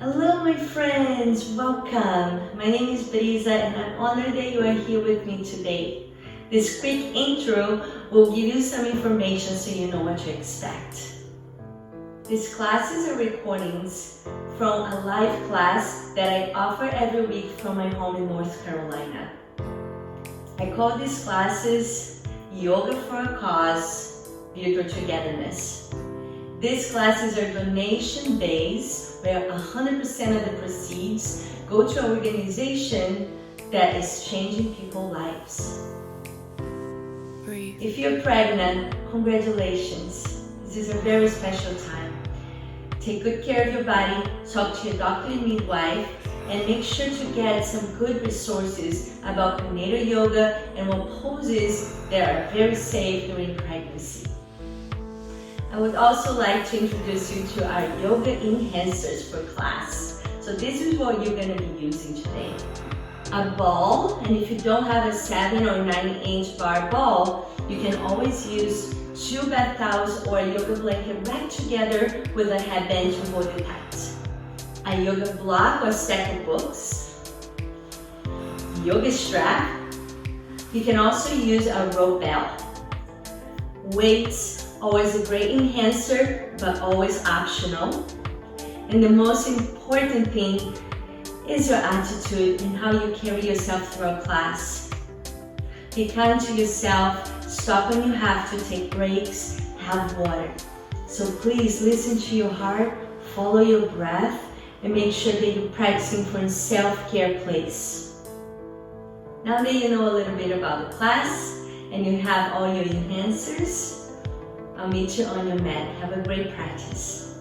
Hello, my friends. Welcome. My name is Brisa, and I'm honored that you are here with me today. This quick intro will give you some information so you know what to expect. These classes are recordings from a live class that I offer every week from my home in North Carolina. I call these classes Yoga for a Cause, Virtual Togetherness. These classes are donation-based, where 100% of the proceeds go to an organization that is changing people's lives. Breathe. If you're pregnant, congratulations. This is a very special time. Take good care of your body, talk to your doctor and midwife, and make sure to get some good resources about prenatal yoga and what poses that are very safe during pregnancy. I would also like to introduce you to our yoga enhancers for class. So this is what you're going to be using today. A ball, and if you don't have a 7 or 9-inch bar ball, you can always use 2 bath towels or a yoga blanket wrapped together with a headband to hold it tight. A yoga block or stack of books. Yoga strap. You can also use a rope bell. Weights. Always a great enhancer, but always optional. And the most important thing is your attitude and how you carry yourself throughout class. Be kind to yourself, stop when you have to, take breaks, have water. So please listen to your heart, follow your breath, and make sure that you're practicing from a self-care place. Now that you know a little bit about the class and you have all your enhancers, I'll meet you on your mat. Have a great practice.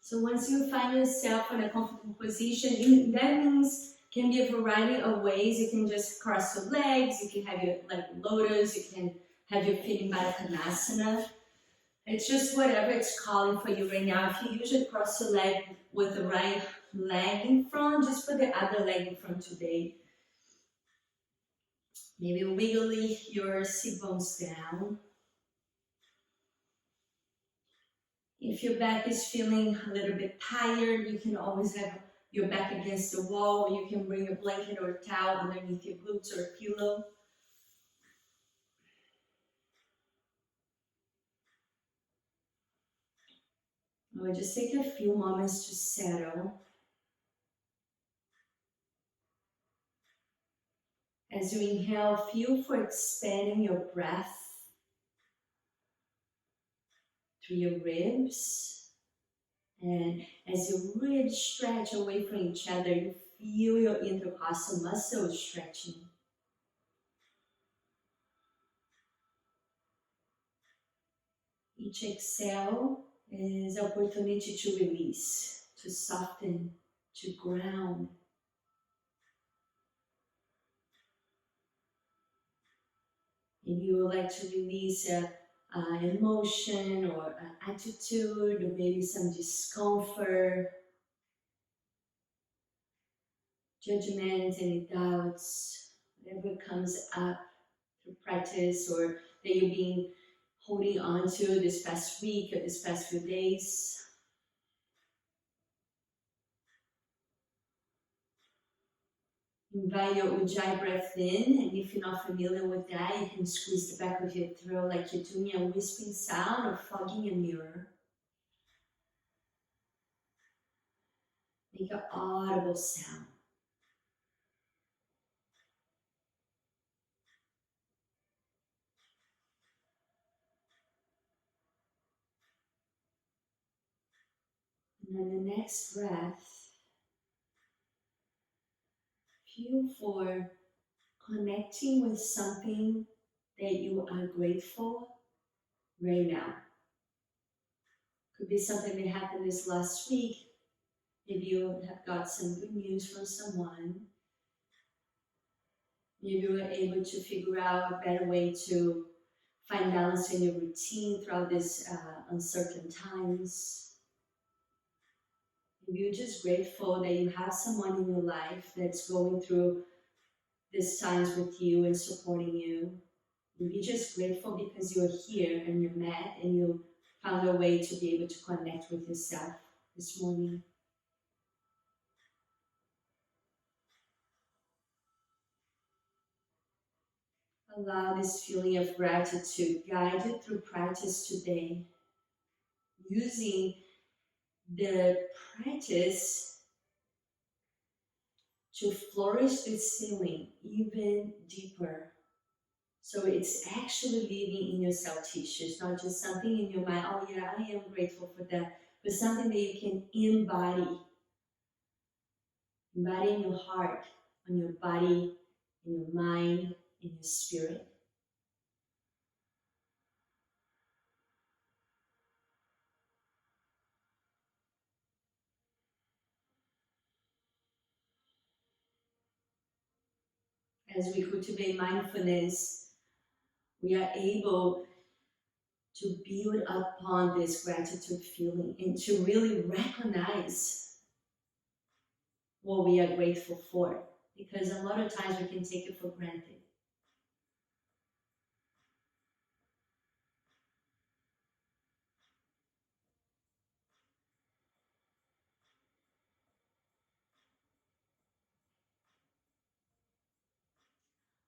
So once you find yourself in a comfortable position, that means can be a variety of ways. You can just cross your legs, you can have your like lotus, you can have your feet in Baddha. It's just whatever it's calling for you right now. If you usually cross your leg with the right leg in front, just put the other leg in front today. Maybe wiggly your sit bones down. If your back is feeling a little bit tired, you can always have your back against the wall, or you can bring a blanket or a towel underneath your glutes or a pillow. We'll just take a few moments to settle. As you inhale, feel for expanding your breath through your ribs. And as your ribs stretch away from each other, you feel your intercostal muscles stretching. Each exhale is an opportunity to release, to soften, to ground. Maybe you would like to release an emotion or an attitude, or maybe some discomfort, judgment, any doubts, whatever comes up through practice or that you've been holding on to this past week or this past few days. Invite your Ujjayi breath in, and if you're not familiar with that, you can squeeze the back of your throat like you're doing a whispering sound or fogging a mirror. Make an audible sound. And on the next breath, feel for connecting with something that you are grateful right now. Could be something that happened this last week. Maybe you have got some good news from someone. Maybe you were able to figure out a better way to find balance in your routine throughout these uncertain times. Maybe you're just grateful that you have someone in your life that's going through these times with you and supporting you. Maybe you're just grateful because you're here and you're met and you found a way to be able to connect with yourself this morning. Allow this feeling of gratitude guide you through practice today, using the practice to flourish this feeling even deeper. So it's actually living in your cell tissues, not just something in your mind, oh yeah, I am grateful for that, but something that you can embody. Embody in your heart, on your body, in your mind, in your spirit. As we cultivate mindfulness, we are able to build upon this gratitude feeling and to really recognize what we are grateful for. Because a lot of times we can take it for granted.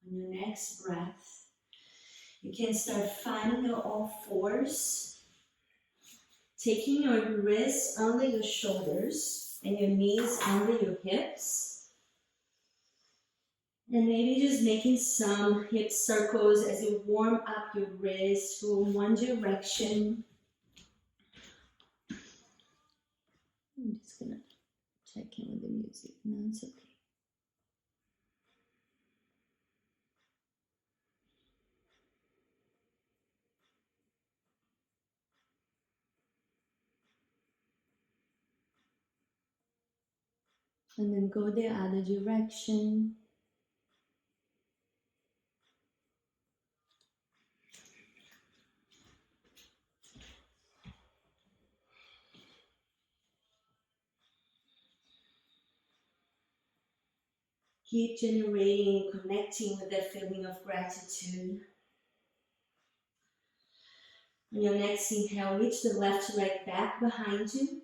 On your next breath, you can start finding your all fours, taking your wrists under your shoulders and your knees under your hips. And maybe just making some hip circles as you warm up your wrists from one direction. I'm just gonna check in with the music. No, it's okay. And then go the other direction. Keep generating, connecting with that feeling of gratitude. On your next inhale, reach the left leg back behind you.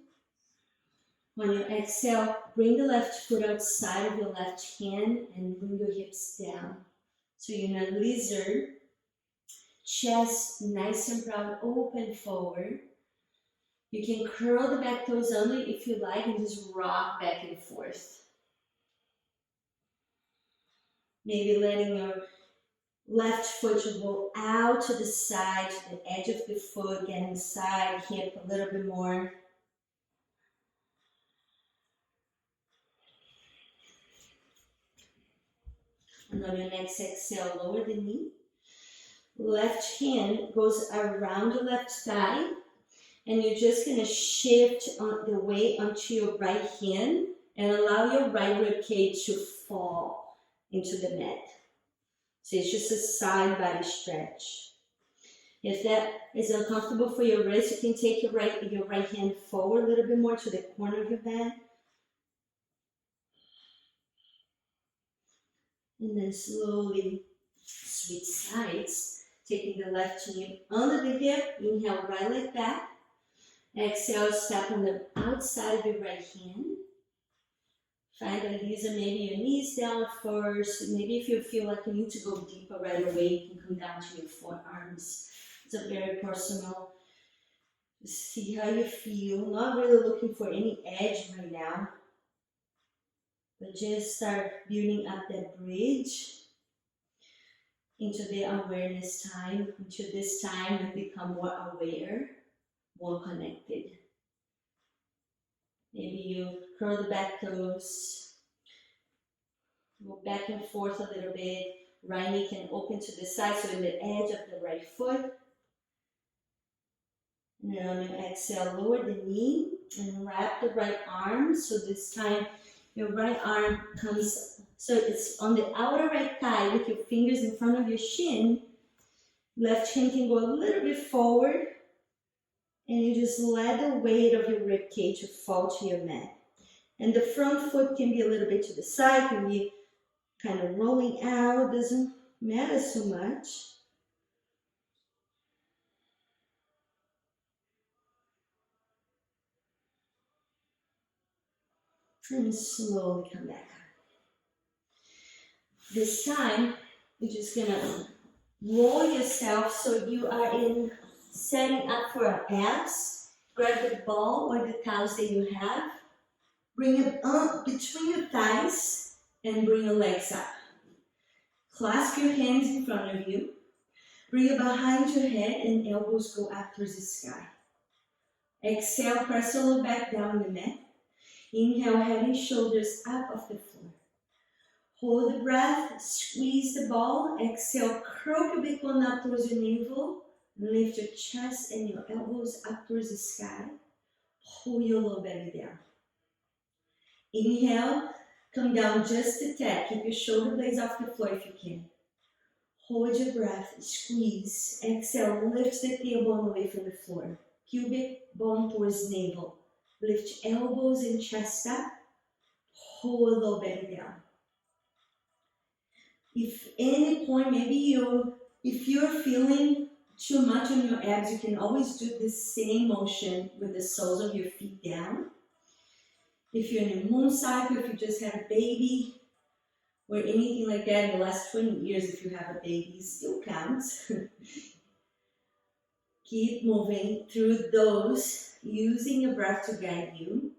On your exhale, bring the left foot outside of your left hand and bring your hips down. So you're in a lizard, chest nice and round, open forward. You can curl the back toes under if you like and just rock back and forth. Maybe letting your left foot roll out to the side, to the edge of the foot, getting side hip a little bit more. And on your next exhale, lower the knee. Left hand goes around the left thigh, and you're just going to shift the weight onto your right hand and allow your right rib cage to fall into the mat. So it's just a side body stretch. If that is uncomfortable for your wrist, you can take your right hand forward a little bit more to the corner of your mat. And then slowly switch sides, taking the left knee under the hip, inhale right leg back. Exhale, step on the outside of your right hand. Find a lizard, maybe your knees down first. Maybe if you feel like you need to go deeper right away, you can come down to your forearms. It's a very personal. See how you feel. Not really looking for any edge right now, but just start building up that bridge into the awareness time. Into this time, you become more aware, more connected. Maybe you curl the back toes, go back and forth a little bit. Right knee can open to the side, so in the edge of the right foot. And then on your exhale, lower the knee and wrap the right arm. So this time, your right arm comes, so it's on the outer right thigh with your fingers in front of your shin. Left shin can go a little bit forward. And you just let the weight of your rib cage fall to your mat. And the front foot can be a little bit to the side, can be kind of rolling out, doesn't matter so much. And slowly come back up. This time, you're just gonna roll yourself so you are in setting up for abs. Grab the ball or the towels that you have. Bring it up between your thighs and bring your legs up. Clasp your hands in front of you. Bring it behind your head and elbows go up towards the sky. Exhale, press a little back down the mat. Inhale, head and shoulders up off the floor. Hold the breath, squeeze the ball. Exhale, curl your big bone up towards your navel. Lift your chest and your elbows up towards the sky. Pull your lower belly down. Inhale, come down just a tad. Keep your shoulder blades off the floor if you can. Hold your breath, squeeze. Exhale, lift the tailbone away from the floor. Pubic bone towards navel. Lift elbows and chest up. Hold low belly down. If any point, if you're feeling too much on your abs, you can always do the same motion with the soles of your feet down. If you're in a moon cycle, if you just had a baby, or anything like that in the last 20 years, if you have a baby, still counts. Keep moving through those, using your breath to guide you.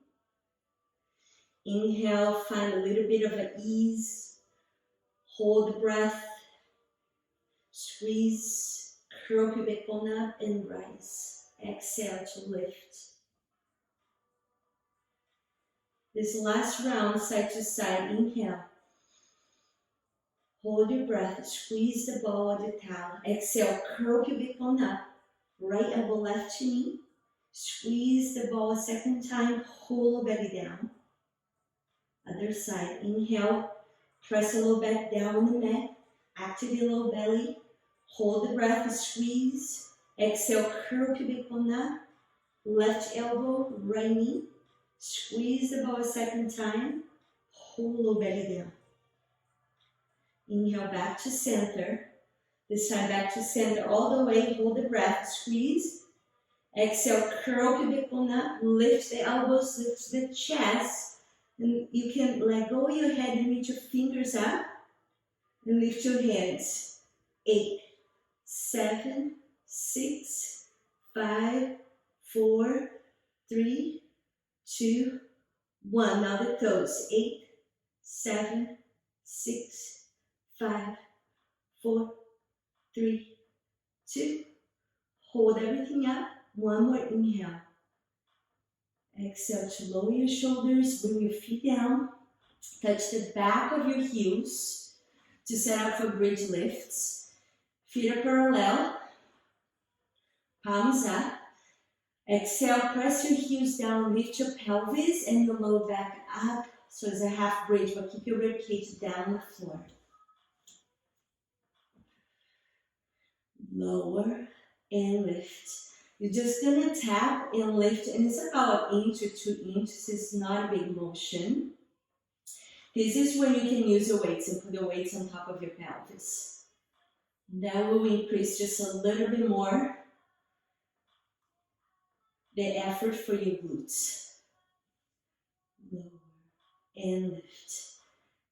Inhale, find a little bit of an ease. Hold the breath. Squeeze, curl your backbone up and rise. Exhale to lift. This last round, side to side, inhale. Hold your breath, squeeze the ball or the towel. Exhale, curl your backbone up. Right elbow left to knee. Squeeze the ball a second time, hold belly down. Other side, inhale, press a little back down on the mat. Activate your low belly. Hold the breath, squeeze. Exhale, curl your backbone up. Left elbow, right knee. Squeeze the ball a second time. Hold low belly down. Inhale, back to center. This time back to center all the way. Hold the breath, squeeze. Exhale, curl your backbone up. Lift the elbows, lift the chest. And you can let go of your head and reach your fingers up. And lift your hands. 8, 7, 6, 5, 4, 3, 2, 1. Now the toes. 8, 7, 6, 5, 4, 3, 2. Hold everything up. One more inhale. Exhale to lower your shoulders. Bring your feet down. Touch the back of your heels to set up for bridge lifts. Feet are parallel. Palms up. Exhale, press your heels down. Lift your pelvis and your lower back up. So it's a half bridge, but keep your rib cage down the floor. Lower and lift. You're just gonna tap and lift, and it's about 1 inch or 2 inches. It's not a big motion. This is when you can use your weights and put your weights on top of your pelvis. That will increase just a little bit more the effort for your glutes. Lower and lift.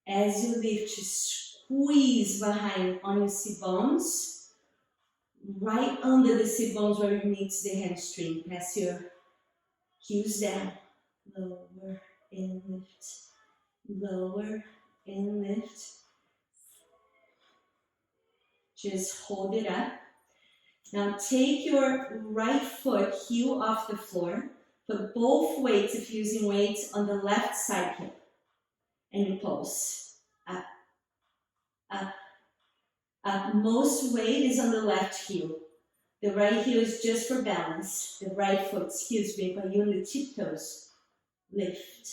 As you lift, you squeeze behind on your sit bones. Right under the sit bones where it meets the hamstring. Pass your heels down. Lower and lift. Lower and lift. Just hold it up. Now take your right foot, heel off the floor. Put both weights, if you're using weights, on the left side hip. And you pulse. Up, up, up. Most weight is on the left heel. The right heel is just for balance. The right foot, excuse me, but you're on the tiptoes. Lift,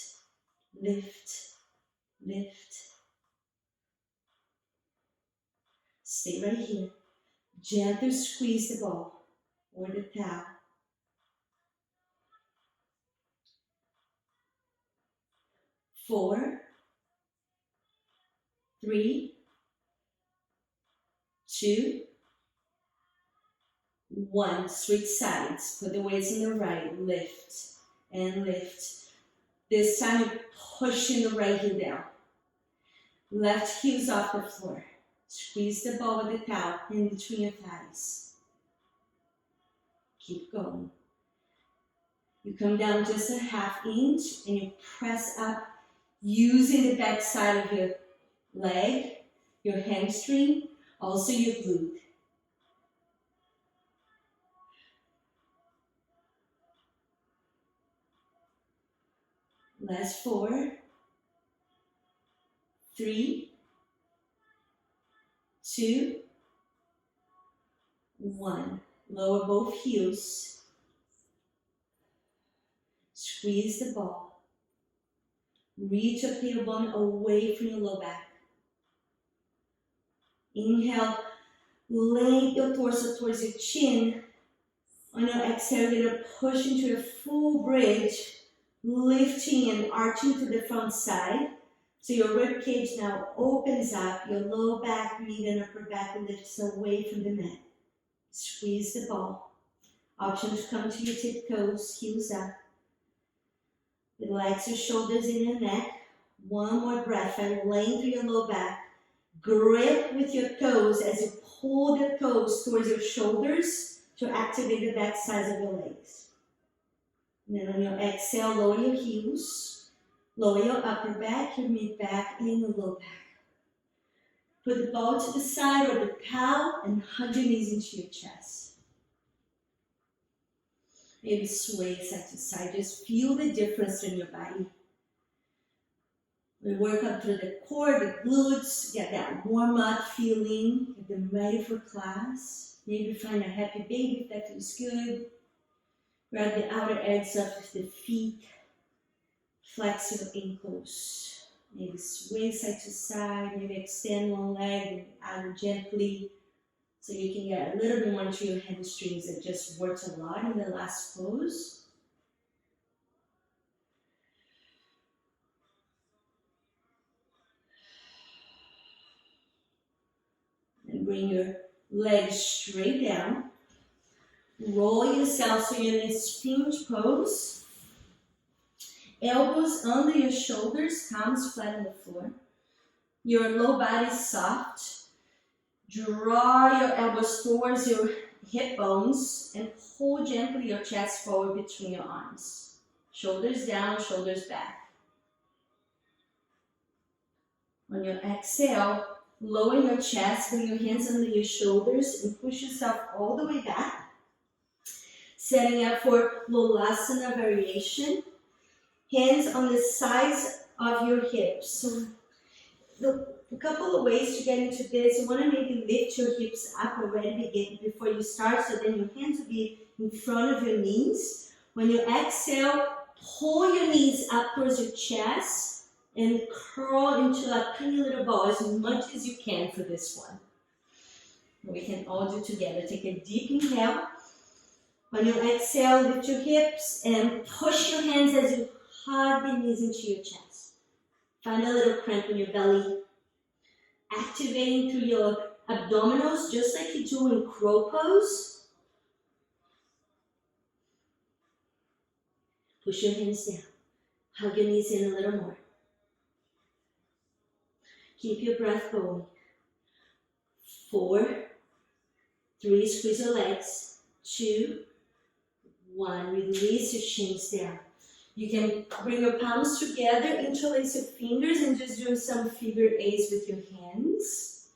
lift, lift. Stay right here. Gently squeeze the ball or the towel. 4, 3, 2, 1. Switch sides. Put the weights on the right. Lift and lift. This time you're pushing the right heel down. Left heel's off the floor. Squeeze the ball with the towel in between your thighs. Keep going. You come down just a ½ inch and you press up using the back side of your leg, your hamstring, also your glute. Last 4, 3, 2, 1. Lower both heels. Squeeze the ball. Reach your tailbone away from your low back. Inhale, lengthen your torso towards your chin. On your exhale, you're going to push into a full bridge, lifting and arching to the front side. So your rib cage now opens up, your low back, mid and upper back lifts away from the mat. Squeeze the ball. Option to come to your tiptoes, heels up. Relax your shoulders in your neck. One more breath and lengthen your low back. Grip with your toes as you pull the toes towards your shoulders to activate the back sides of your legs. And then on your exhale, lower your heels. Lower your upper back, your mid back, and your low back. Put the ball to the side or the towel and hug your knees into your chest. Maybe sway side to side. Just feel the difference in your body. We work up through the core, the glutes, get that warm up feeling, get them ready for class. Maybe find a happy baby if that feels good. Grab the outer edge of the feet. Flex your ankles. Maybe sway side to side. Maybe extend one leg and out gently. So you can get a little bit more into your hamstrings that just worked a lot in the last pose. And bring your legs straight down. Roll yourself so you're in a hinge pose. Elbows under your shoulders, palms flat on the floor. Your low body is soft. Draw your elbows towards your hip bones and pull gently your chest forward between your arms. Shoulders down, shoulders back. On your exhale, lower your chest, bring your hands under your shoulders and push yourself all the way back. Setting up for Lolasana variation. Hands on the sides of your hips. So a couple of ways to get into this. You want to maybe lift your hips up already before you start, so then your hands will be in front of your knees. When you exhale, pull your knees up towards your chest and curl into a tiny little ball as much as you can for this one. We can all do together. Take a deep inhale. On your exhale, lift your hips and push your hands as you hug the knees into your chest. Find a little cramp in your belly. Activating through your abdominals, just like you do in crow pose. Push your hands down. Hug your knees in a little more. Keep your breath going. 4, 3, squeeze your legs. 2, 1, release your shins down. You can bring your palms together, interlace your fingers, and just do some figure eights with your hands.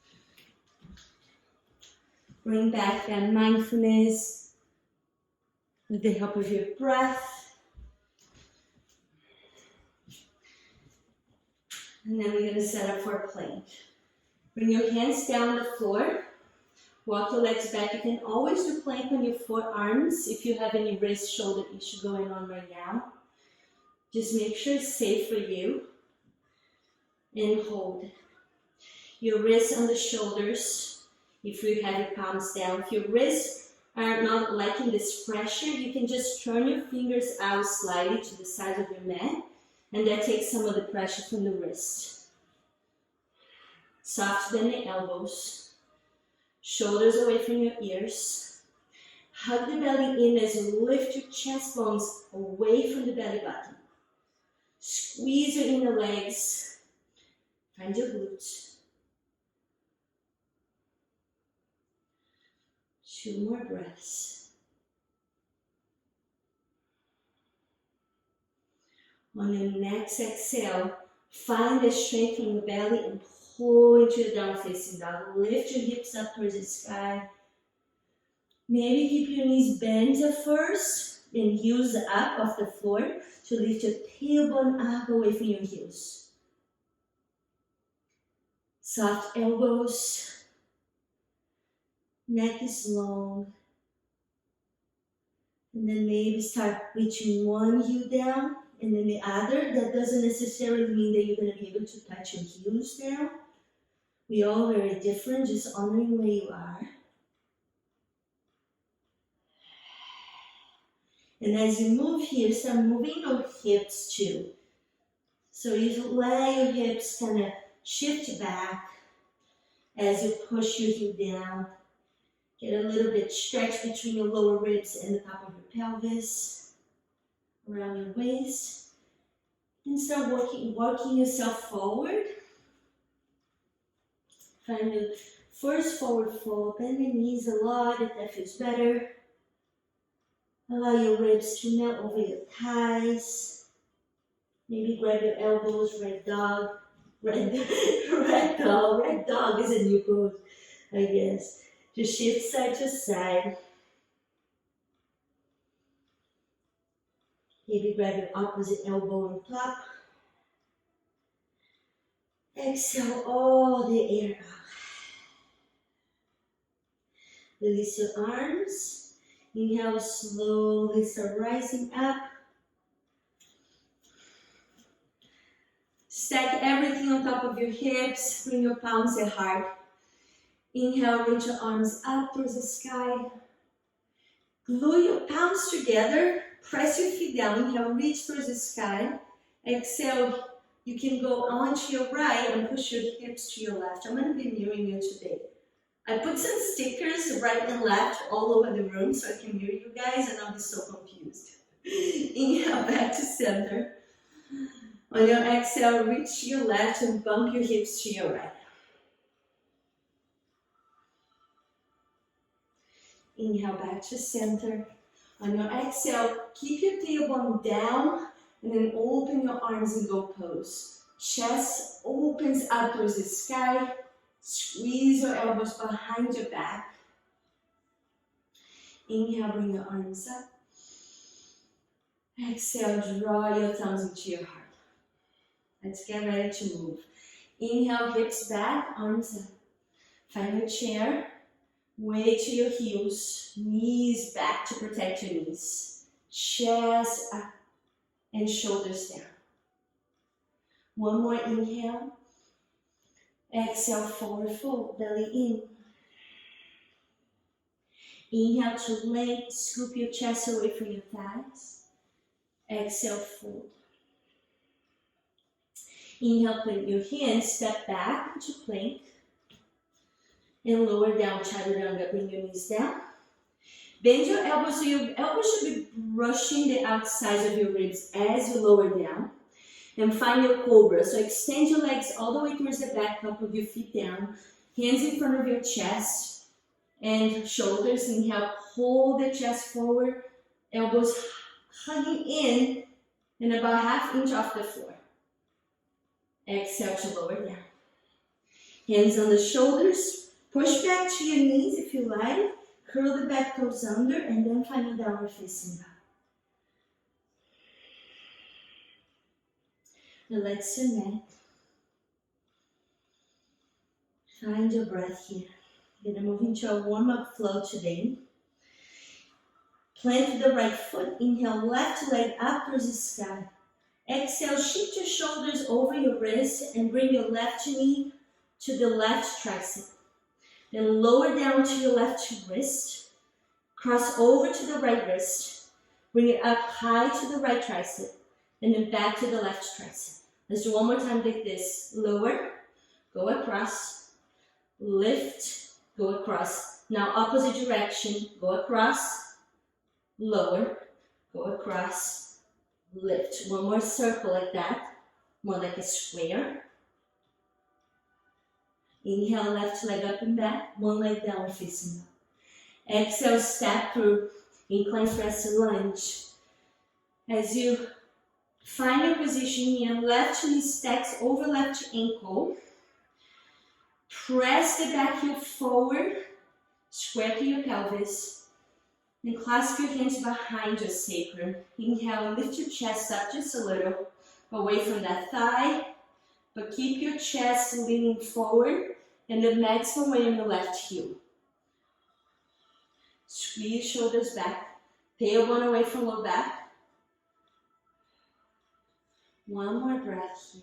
Bring back that mindfulness with the help of your breath. And then we're going to set up for a plank. Bring your hands down the floor. Walk your legs back. You can always do plank on your forearms if you have any wrist shoulder issue going on right now. Just make sure it's safe for you. And hold. Your wrists on the shoulders. If you have your palms down. If your wrists are not liking this pressure, you can just turn your fingers out slightly to the side of your mat. And that takes some of the pressure from the wrist. Soft bend the elbows. Shoulders away from your ears. Hug the belly in as you lift your chest bones away from the belly button. Squeeze your inner legs. Find your glutes. 2 more breaths. On your next exhale, find the strength from your belly and pull into your down facing dog. Lift your hips up towards the sky. Maybe keep your knees bent at first, then heels up off the floor to lift your tailbone up away from your heels. Soft elbows. Neck is long. And then maybe start reaching one heel down and then the other. That doesn't necessarily mean that you're going to be able to touch your heels down. We're all very different, just honoring where you are. And as you move here, start moving your hips too. So you let your hips kind of shift back as you push your heel down. Get a little bit stretch between your lower ribs and the top of your pelvis, around your waist. And start working yourself forward. Find the first forward fold. Bend the knees a lot if that feels better. Allow your ribs to melt over your thighs. Maybe grab your elbows, red dog. Red dog is a new pose, I guess. Just shift side to side. Maybe grab your opposite elbow and plop. Exhale all the air out. Release your arms. Inhale, slowly start rising up. Stack everything on top of your hips. Bring your palms at heart. Inhale, reach your arms up towards the sky. Glue your palms together. Press your feet down. Inhale, reach towards the sky. Exhale, you can go on to your right and push your hips to your left. I'm going to be mirroring you today. I put some stickers right and left all over the room so I can mirror you guys and I'll be so confused. Inhale, back to center. On your exhale, reach to your left and bump your hips to your right. Inhale, back to center. On your exhale, keep your tailbone down and then open your arms and go pose. Chest opens up towards the sky. Squeeze your elbows behind your back. Inhale, bring your arms up. Exhale, draw your thumbs into your heart. Let's get ready to move. Inhale, hips back, arms up. Find your chair. Weight to your heels. Knees back to protect your knees. Chest up and shoulders down. One more inhale. Exhale, forward fold, belly in. Inhale to length, scoop your chest away from your thighs. Exhale, fold. Inhale, plant your hands, step back into plank. And lower down, chaturanga, bring your knees down. Bend your elbows, so your elbows should be brushing the outsides of your ribs as you lower down. And find your cobra. So extend your legs all the way towards the back, top of your feet down. Hands in front of your chest and shoulders. Inhale, hold the chest forward. Elbows hugging in and about 1/2 inch off the floor. Exhale to lower down. Hands on the shoulders. Push back to your knees if you like. Curl the back toes under and then find your downward facing dog. Relax your neck. Find your breath here. We're going to move into a warm-up flow today. Plant the right foot. Inhale, left leg up towards the sky. Exhale, shift your shoulders over your wrist and bring your left knee to the left tricep. Then lower down to your left wrist. Cross over to the right wrist. Bring it up high to the right tricep. And then back to the left tricep. Let's do one more time like this. Lower, go across, lift, go across. Now opposite direction, go across, lower, go across, lift. One more circle like that, more like a square. Inhale, left leg up and back, one leg down facing up. Exhale, step through, incline press to lunge. As you find your position here, left knee stacks over left ankle. Press the back heel forward, square through your pelvis, and clasp your hands behind your sacrum. Inhale, lift your chest up just a little, away from that thigh, but keep your chest leaning forward and the maximum weight on the left heel. Squeeze shoulders back, tailbone away from low back. One more breath here.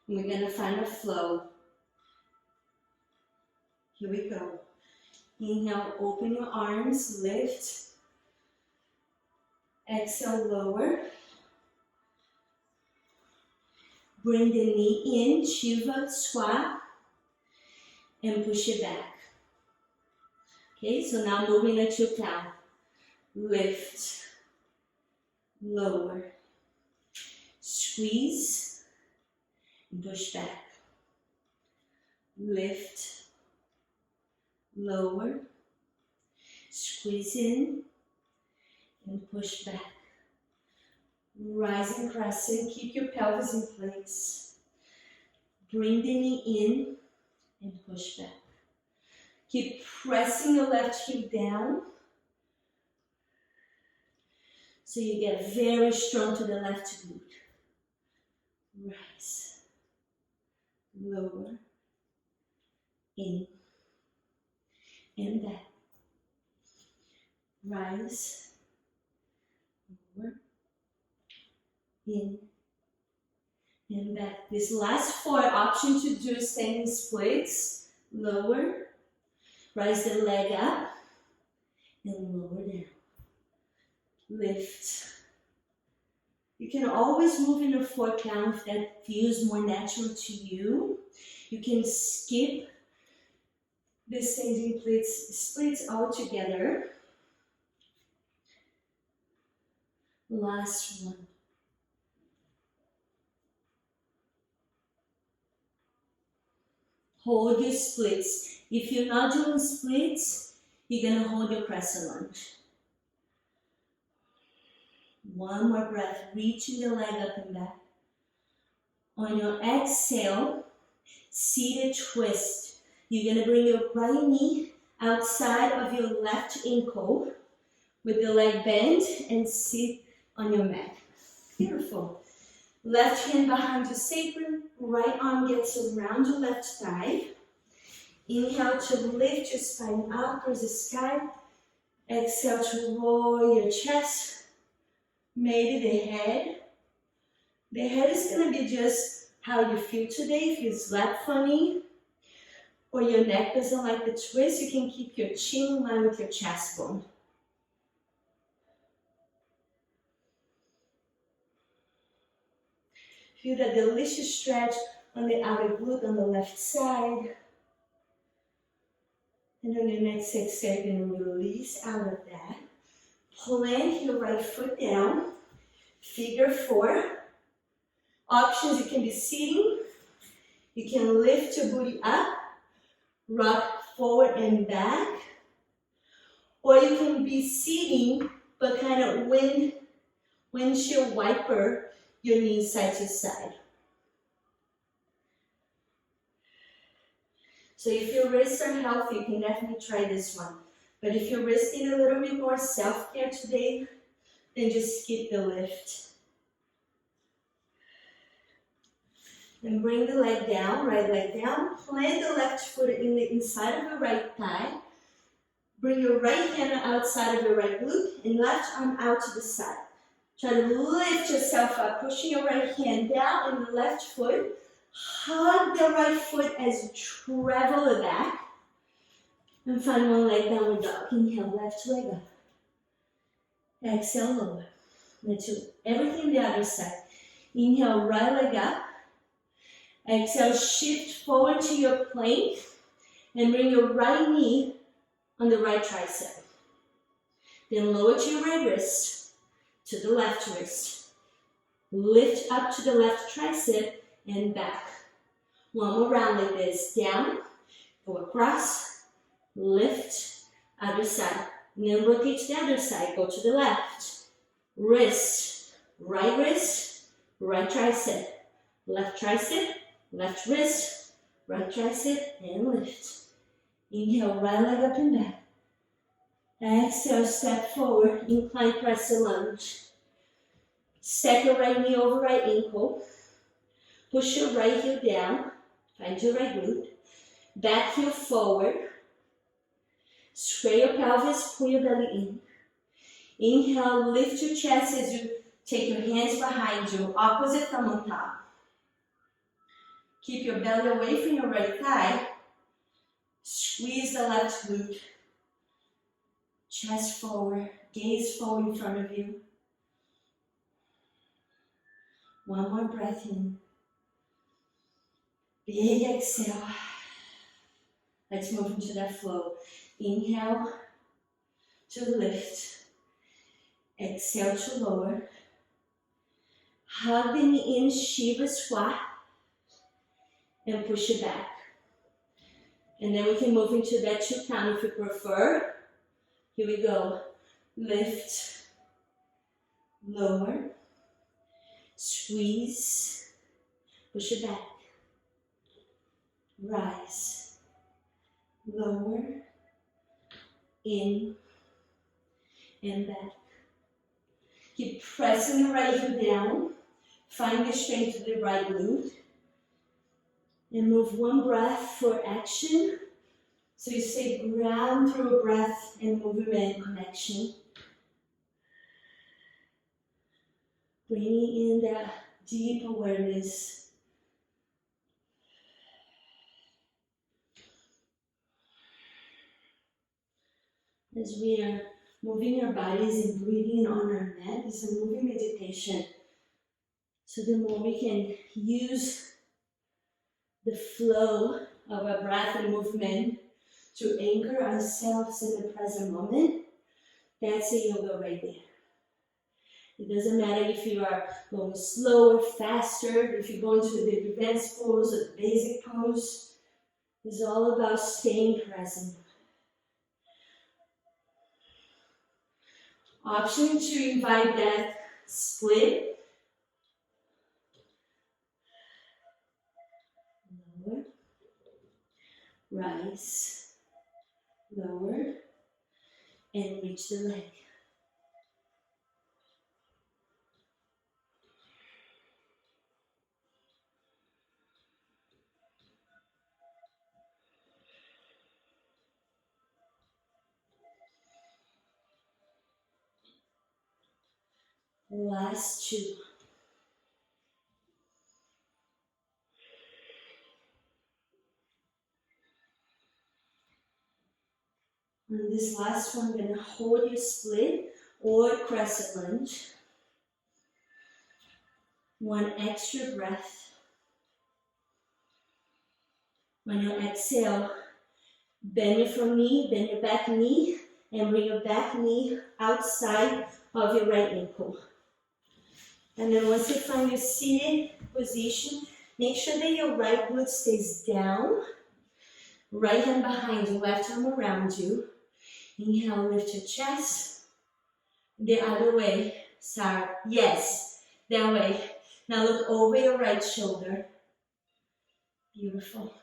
And we're gonna find a flow. Here we go. Inhale, open your arms, lift. Exhale, lower. Bring the knee in, Shiva squat, and push it back. Okay, so now moving at your count. Lift, lower, squeeze, and push back. Lift, lower, squeeze in, and push back. Rising crescent, keep your pelvis in place. Bring the knee in and push back. Keep pressing your left heel down so you get very strong to the left glute. Rise, lower, in, and back. Rise, lower, in, and back. This last 4 option to do standing splits. Lower, rise the leg up, and lower down. Lift. You can always move in a 4 count if that feels more natural to you. You can skip the standing splits altogether. Last one. Hold your splits. If you're not doing splits, you're gonna hold your crescent lunge. One more breath, reaching the leg up and back. On your exhale, seated twist. You're gonna bring your right knee outside of your left ankle with the leg bent and sit on your mat. Beautiful. Left hand behind your sacrum, right arm gets around your left thigh. Inhale to lift your spine out towards the sky. Exhale to lower your chest. Maybe the head. The head is going to be just how you feel today. If you slap funny or your neck doesn't like the twist, you can keep your chin in line with your chest bone. Feel that delicious stretch on the outer glute on the left side. And on your next exhale, you're going to release out of that. Plant your right foot down. Figure 4. Options, you can be sitting. You can lift your booty up. Rock forward and back. Or you can be sitting, but kind of windshield wiper your knees side to side. So if your wrists are healthy, you can definitely try this one. But if your wrists need a little bit more self-care today, then just skip the lift. Then bring the leg down, right leg down. Plant the left foot in the inside of your right thigh. Bring your right hand outside of your right glute and left arm out to the side. Try to lift yourself up, pushing your right hand down and the left foot. Hug the right foot as you travel it back. And find one leg downward dog. Inhale, left leg up. Exhale, lower. Let's do everything the other side. Inhale, right leg up. Exhale, shift forward to your plank. And bring your right knee on the right tricep. Then lower to your right wrist, to the left wrist. Lift up to the left tricep and back. One more round like this. Down, go across, lift, other side. And then rotate to the other side, go to the left. Wrist, right tricep, left wrist, right tricep, and lift. Inhale, right leg up and back. Exhale, step forward, incline crescent lunge. Stack your right knee over right ankle. Push your right heel down. Find your right glute. Back heel forward. Square your pelvis, pull your belly in. Inhale, lift your chest as you take your hands behind you, opposite thumb on top. Keep your belly away from your right thigh. Squeeze the left glute. Chest forward, gaze forward in front of you. One more breath in. Big exhale. Let's move into that flow. Inhale to lift. Exhale to lower. Hug the knee in, Shiva squat. And push it back. And then we can move into that 2 count if you prefer. Here we go. Lift. Lower. Squeeze. Push it back. Rise. Lower. In. And back. Keep pressing the right heel down. Find the strength to the right glute. And move one breath for action. So you stay ground through breath and movement connection. Bringing in that deep awareness. As we are moving our bodies and breathing on our mat, it's a moving meditation. So the more we can use the flow of our breath and movement to anchor ourselves in the present moment, that's a yoga right there. It doesn't matter if you are going slower, faster, if you're going to the advanced pose or the basic pose. It's all about staying present. Option to invite that split. Lower, rise, lower, and reach the leg. Last 2. On this last one, I'm going to hold your split or crescent lunge. One extra breath. When you exhale, bend your front knee, bend your back knee, and bring your back knee outside of your right ankle. And then once you find your seated position, make sure that your right glute stays down. Right hand behind you, left arm around you. Inhale, lift your chest. The other way. Sorry. Yes, that way. Now look over your right shoulder. Beautiful.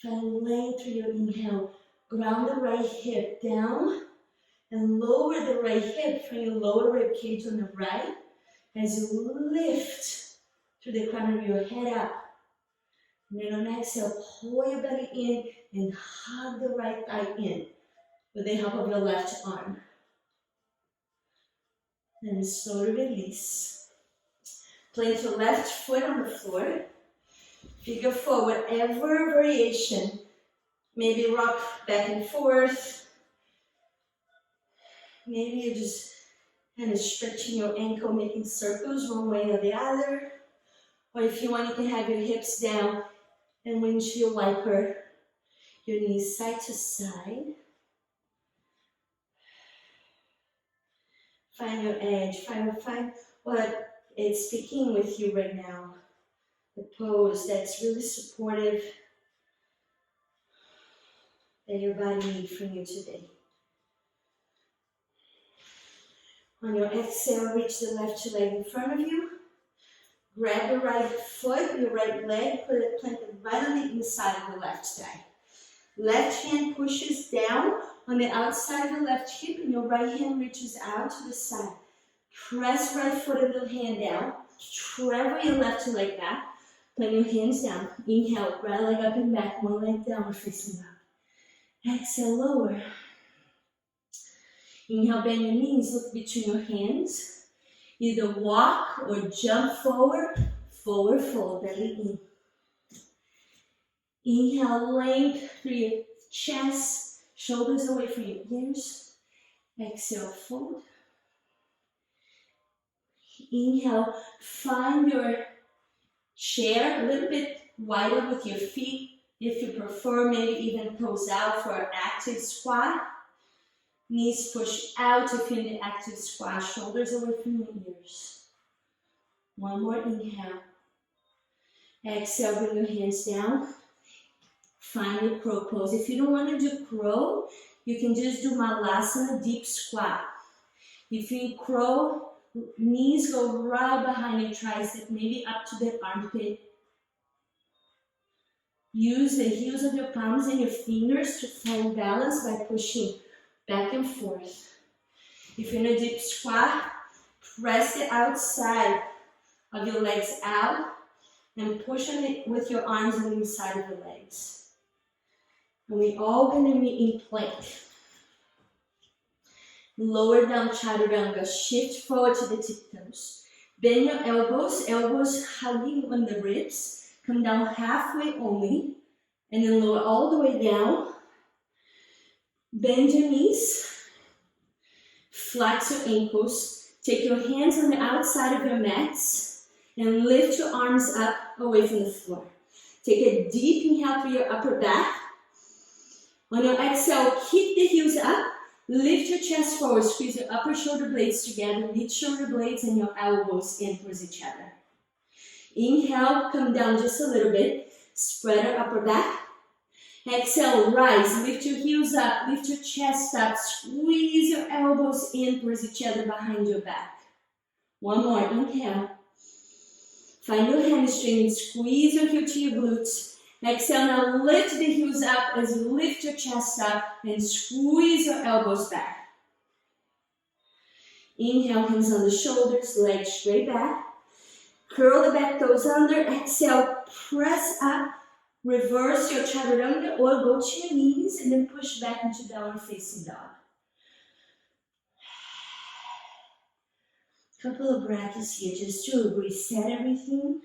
Find length through your inhale. Ground the right hip down and lower the right hip from your lower rib cage on the right as you lift to the crown of your head up. And then on exhale, pull your belly in and hug the right thigh in with the help of your left arm. Then slowly release. Plant your left foot on the floor. Figure four, whatever variation. Maybe rock back and forth. Maybe you're just kind of stretching your ankle, making circles one way or the other. Or if you want, you can have your hips down And windshield wiper your knees side to side. Find your edge, find what is speaking with you right now. The pose that's really supportive that your body needs from you today. On your exhale, reach the left leg in front of you. Grab the right foot, your right leg, put it planted right on the inside of the left thigh. Left hand pushes down on the outside of the left hip, and your right hand reaches out to the side. Press right foot and the hand down. Travel your left leg back. Plant your hands down. Inhale, right leg up and back, one leg down, facing up. Exhale, lower. Inhale, bend your knees, look between your hands. Either walk or jump forward, forward fold, belly in. Inhale, length through your chest, shoulders away from your ears. Exhale, fold. Inhale, find your chair a little bit wider with your feet. If you prefer, maybe even toes out for an active squat. Knees push out if you're in the active squat, shoulders away from your ears. One more inhale. Exhale, bring your hands down. Find your crow pose. If you don't want to do crow, you can just do malasana, deep squat. If you crow, knees go right behind your tricep, maybe up to the armpit. Use the heels of your palms and your fingers to find balance by pushing back and forth. If you're in a deep squat, press the outside of your legs out and push on it with your arms on the inside of the legs. And we're all going to be in plank. Lower down chaturanga, shift forward to the tiptoes. Bend your elbows hugging on the ribs. Come down halfway only, and then lower all the way down. Bend your knees, flex your ankles, take your hands on the outside of your mats, and lift your arms up away from the floor. Take a deep inhale through your upper back. On your exhale, kick the heels up, lift your chest forward, squeeze your upper shoulder blades together, mid shoulder blades and your elbows in towards each other. Inhale, come down just a little bit, spread your upper back. Exhale, rise, lift your heels up, lift your chest up, squeeze your elbows in towards each other behind your back. One more, inhale. Find your hamstring, squeeze your heel to your glutes. Exhale, now lift the heels up as you lift your chest up and squeeze your elbows back. Inhale, hands on the shoulders, legs straight back. Curl the back toes under. Exhale, press up. Reverse your chaturanga or go to your knees and then push back into downward facing dog. Couple of breaths here just to reset everything.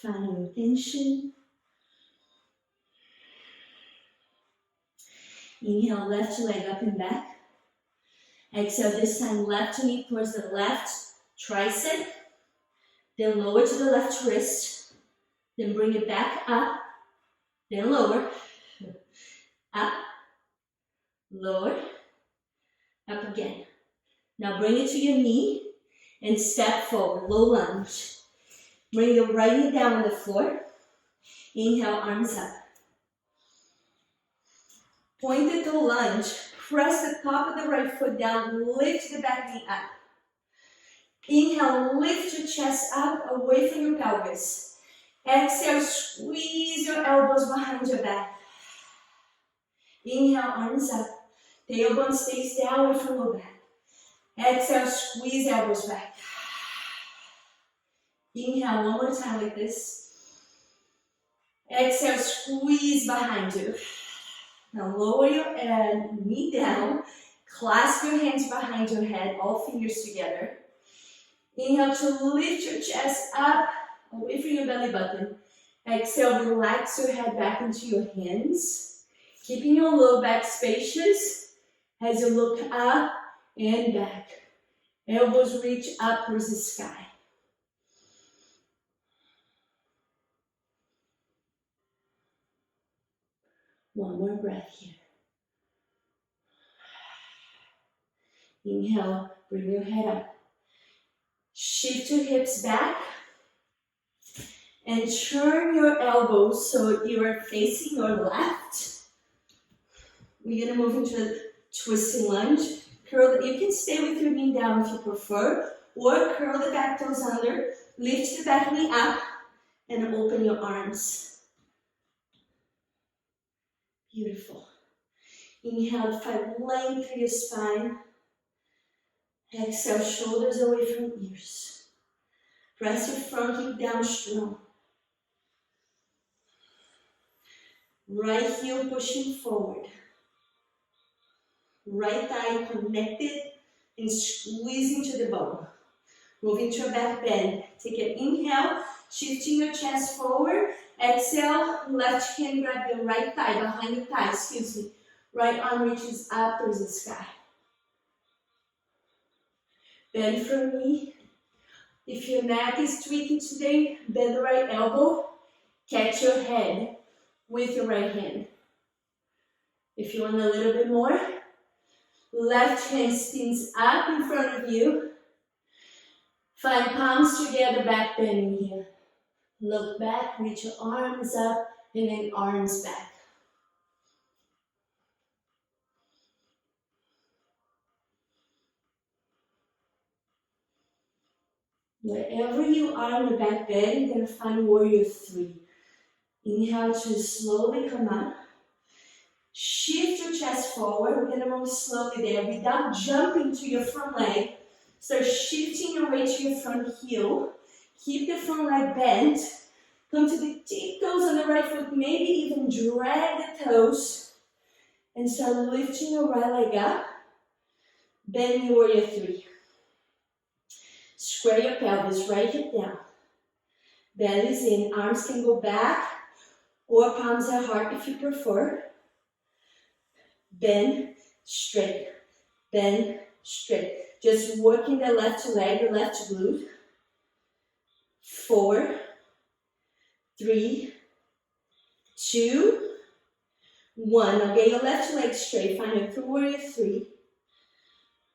Find an intention. Inhale, left leg up and back. Exhale, this time left knee towards the left tricep. Then lower to the left wrist. Then bring it back up. Then lower. Up. Lower. Up again. Now bring it to your knee and step forward, low lunge. Bring your right knee down on the floor. Inhale, arms up. Pointed to lunge. Press the top of the right foot down. Lift the back knee up. Inhale, lift your chest up away from your pelvis. Exhale, squeeze your elbows behind your back. Inhale, arms up. Tailbone stays down away from low back. Exhale, squeeze elbows back. Inhale, one more time like this. Exhale, squeeze behind you. Now lower your knee down. Clasp your hands behind your head, all fingers together. Inhale to lift your chest up, away from your belly button. Exhale, relax your head back into your hands. Keeping your low back spacious as you look up and back. Elbows reach up towards the sky. One more breath here. Inhale, bring your head up. Shift your hips back and turn your elbows so you are facing your left. We're gonna move into a twisting lunge. Curl, you can stay with your knee down if you prefer, or curl the back toes under, lift the back knee up, and open your arms. Beautiful. Inhale, find length through your spine. Exhale, shoulders away from ears. Press your front hip down strong. Right heel pushing forward. Right thigh connected and squeezing to the bone. Moving to a back bend. Take an inhale, shifting your chest forward. Exhale, left hand grab your right thigh, behind the thigh, excuse me. Right arm reaches up towards the sky. Bend from knee. If your neck is tweaking today, bend the right elbow. Catch your head with your right hand. If you want a little bit more, left hand spins up in front of you. Find palms together, back bending here. Look back, reach your arms up, and then arms back. Wherever you are in the back bend, you're going to find warrior 3. Inhale to slowly come up. Shift your chest forward. We're going to move slowly there without jumping to your front leg. Start shifting your weight to your front heel. Keep the front leg bent. Come to the tip toes on the right foot. Maybe even drag the toes. And start lifting your right leg up. Bend your warrior 3. Square your pelvis, right hip down. Belly's in, arms can go back or palms at heart if you prefer. Bend, straight, bend, straight. Just working the left leg, the left glute. 4, 3, 2, 1. Now get your left leg straight, find your warrior 3.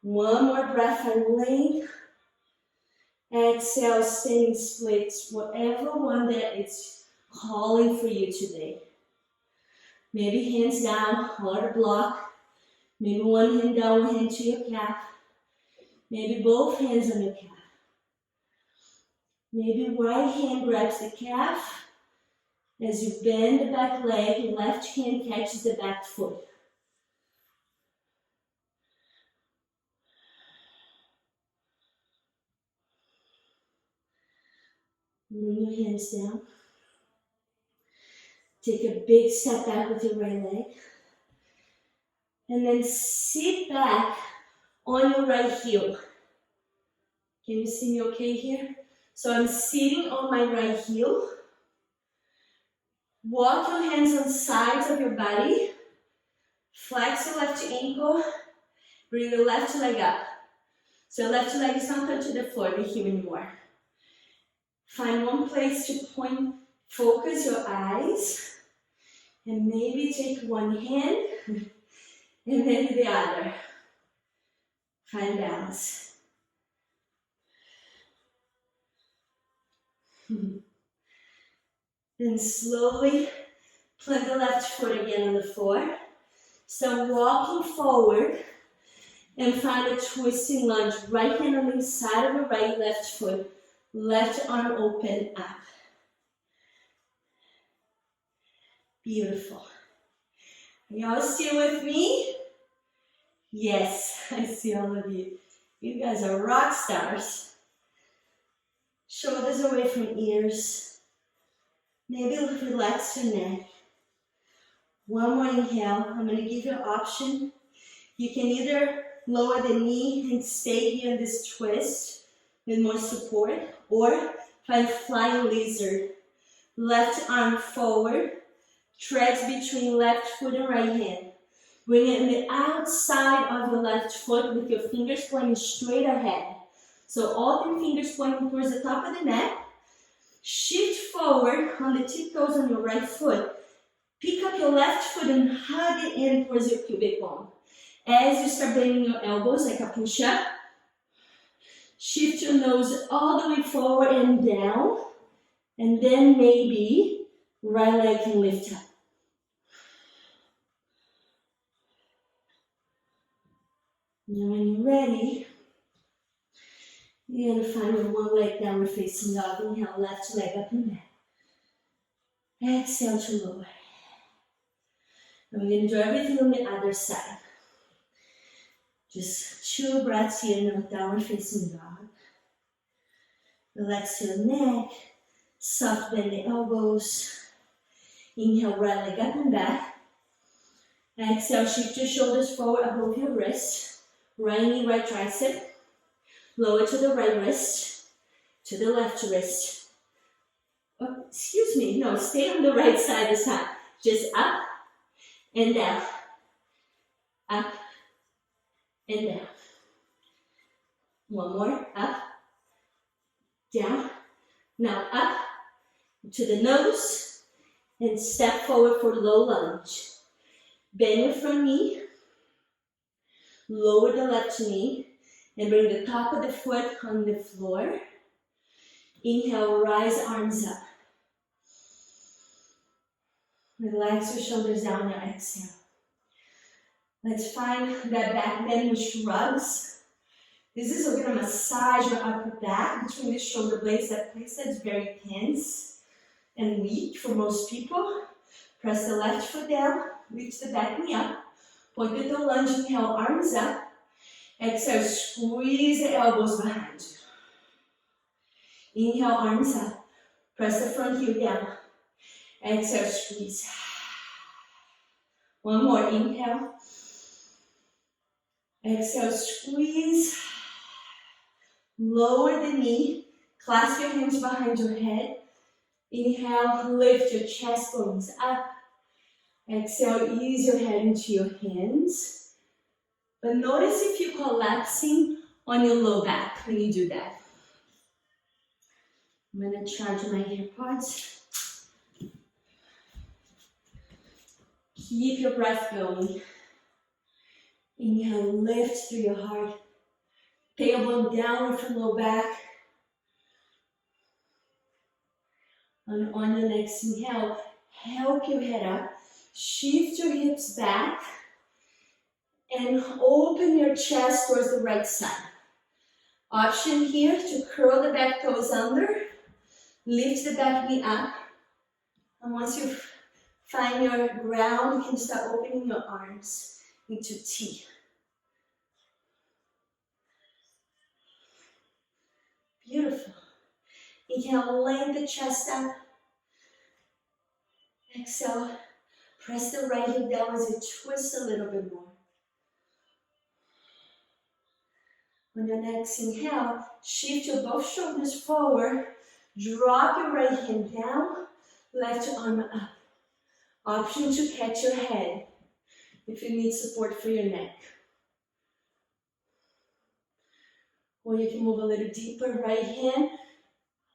One more breath, find length. Exhale, standing splits, whatever one that is calling for you today. Maybe hands down, hard block. Maybe one hand down, one hand to your calf. Maybe both hands on your calf. Maybe right hand grabs the calf. As you bend the back leg, left hand catches the back foot. Bring your hands down. Take a big step back with your right leg. And then sit back on your right heel. Can you see me okay here? So I'm sitting on my right heel. Walk your hands on sides of your body. Flex your left ankle. Bring your left leg up. So left leg is not touching the floor, the heel anymore. Find one place to point, focus your eyes, and maybe take one hand and then the other. Find balance. Then slowly plant the left foot again on the floor. So walking forward and find a twisting lunge. Right hand on the inside of your right, left foot. Left arm open up. Beautiful. Are y'all still with me? Yes, I see all of you. You guys are rock stars. Shoulders away from ears. Maybe relax your neck. One more inhale. I'm going to give you an option. You can either lower the knee and stay here in this twist with more support, or find flying lizard. Left arm forward, treads between left foot and right hand. Bring it on the outside of your left foot with your fingers pointing straight ahead. So all 3 fingers pointing towards the top of the mat. Shift forward on the tiptoes on your right foot. Pick up your left foot and hug it in towards your pubic bone. As you start bending your elbows like a push-up, shift your nose all the way forward and down, and then maybe right leg can lift up. Now when you're ready, you're going to find your one leg downward facing dog. Inhale, left leg up and back. Exhale to lower. And we're going to do everything on the other side. Just 2 breaths here, no downward facing dog. Relax your neck, soft bend the elbows. Inhale, right leg up and back. Exhale, shift your shoulders forward above your wrist. Right knee, right tricep. Lower to the right wrist, to the left wrist. Oh, excuse me, no, stay on the right side this time. Just up and down, up and down. One more, up, down. Now up to the nose and step forward for low lunge. Bend your front knee, lower the left knee, and bring the top of the foot on the floor. Inhale, rise arms up. Relax your shoulders down now, exhale. Let's find that back bend with shrugs. This is we're gonna massage your upper back between the shoulder blades, that place that's very tense and weak for most people. Press the left foot down, reach the back knee up, point the toe lunge, inhale, arms up. Exhale, squeeze the elbows behind you. Inhale, arms up. Press the front heel down. Exhale, squeeze. One more, inhale. Exhale, squeeze. Lower the knee. Clasp your hands behind your head. Inhale, lift your chest bones up. Exhale, ease your head into your hands. But notice if you're collapsing on your low back when you do that. I'm going to charge my AirPods. Keep your breath going. Inhale, lift through your heart. Tailbone downward from low back. And on your next inhale, help your head up. Shift your hips back. And open your chest towards the right side. Option here to curl the back toes under. Lift the back knee up. And once you find your ground, you can start opening your arms into T. Beautiful. Inhale, lengthen the chest up. Exhale, press the right heel down as you twist a little bit more. On your next inhale, shift your both shoulders forward, drop your right hand down, left arm up. Option to catch your head if you need support for your neck. Or you can move a little deeper, right hand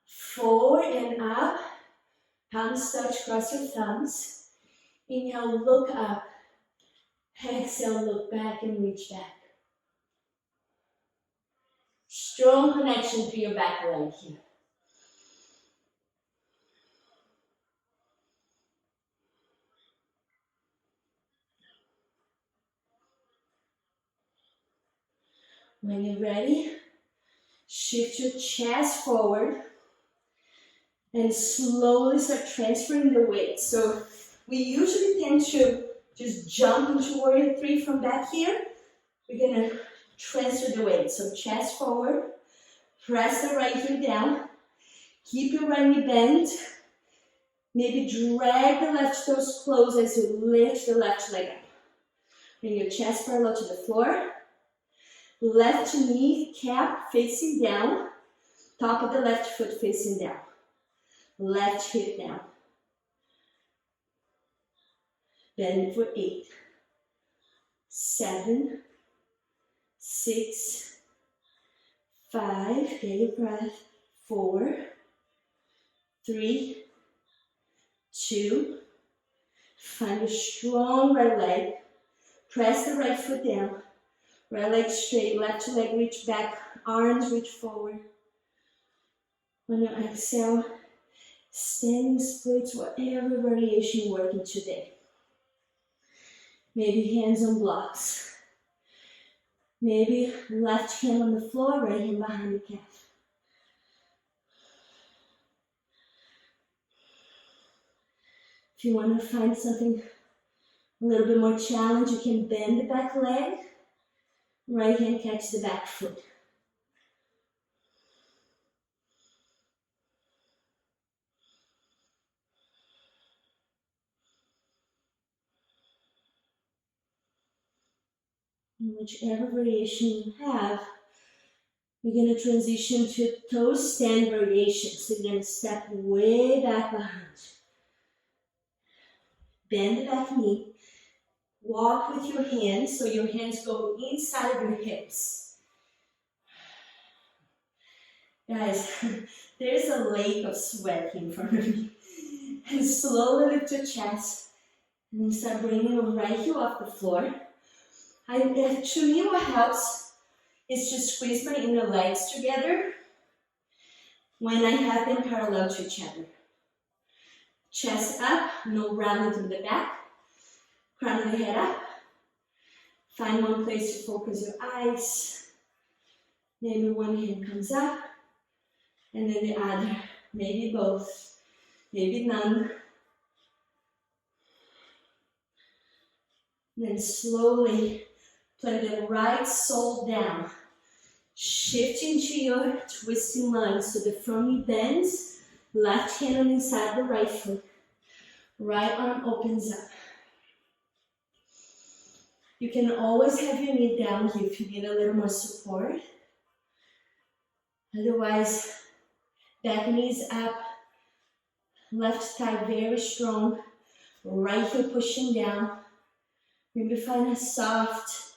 forward and up, palms touch, cross your thumbs. Inhale, look up. Exhale, look back and reach back. Strong connection to your back leg here. When you're ready, shift your chest forward and slowly start transferring the weight. So we usually tend to just jump into warrior 3 from back here. We're gonna transfer the weight. So chest forward, press the right heel down, keep your right knee bent, maybe drag the left toes close as you lift the left leg up. Bring your chest parallel to the floor, left knee cap facing down, top of the left foot facing down, left hip down. Bend for 8, 7, 6, 5, get your breath, 4, 3, 2, Find a strong right leg. Press the right foot down. Right leg straight, left leg reach back, arms reach forward. On your exhale, standing splits, whatever variation you're working today. Maybe hands on blocks. Maybe left hand on the floor, right hand behind the calf. If you want to find something a little bit more challenge, you can bend the back leg. Right hand catch the back foot. And whichever variation you have, we're going to transition to toe stand variation. So you're going to step way back behind. Bend the back knee. Walk with your hands, so your hands go inside of your hips. Guys, there's a lake of sweat in front of me. And slowly lift your chest. And then start bringing your right heel off the floor. To me, what helps is to squeeze my inner legs together when I have them parallel to each other. Chest up, no rounding to the back. Crown of the head up. Find one place to focus your eyes. Maybe one hand comes up, and then the other. Maybe both, maybe none. Then slowly plant the right sole down. Shift into your twisting lunge so the front knee bends. Left hand on inside the right foot. Right arm opens up. You can always have your knee down here if you need a little more support. Otherwise, back knees up, left thigh very strong, right heel pushing down. Maybe find a soft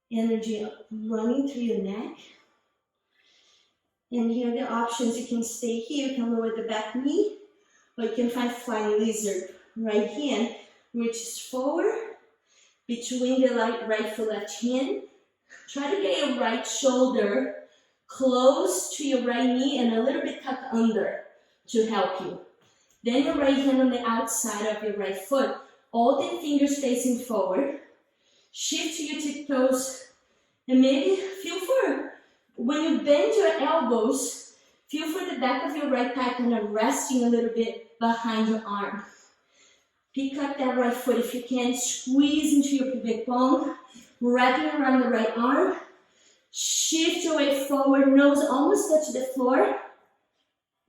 energy running through your neck. And here are the options. You can stay here, you can lower the back knee, or you can find flying lizard. Right hand reaches forward, between the right foot, left hand. Try to get your right shoulder close to your right knee and a little bit tucked under to help you. Then your right hand on the outside of your right foot. All 10 fingers facing forward. Shift to your tiptoes and maybe feel for, when you bend your elbows, feel for the back of your right thigh kind of resting a little bit behind your arm. Pick up that right foot if you can, squeeze into your pubic bone, wrapping around the right arm. Shift your weight forward, nose almost touch the floor.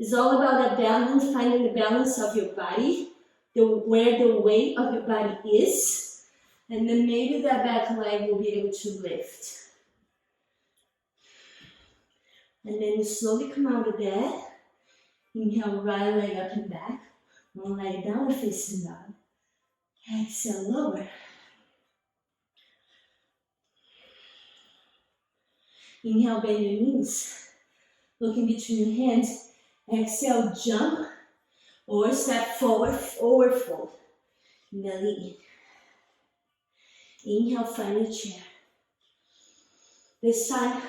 It's all about that balance, finding the balance of your body, where the weight of your body is, and then maybe that back leg will be able to lift. And then you slowly come out of that. Inhale, right leg up and back. One leg down, facing dog. Exhale, lower. Inhale, bend your knees. Looking between your hands. Exhale, jump or step forward, forward fold. Belly in. Inhale, find a chair. This time,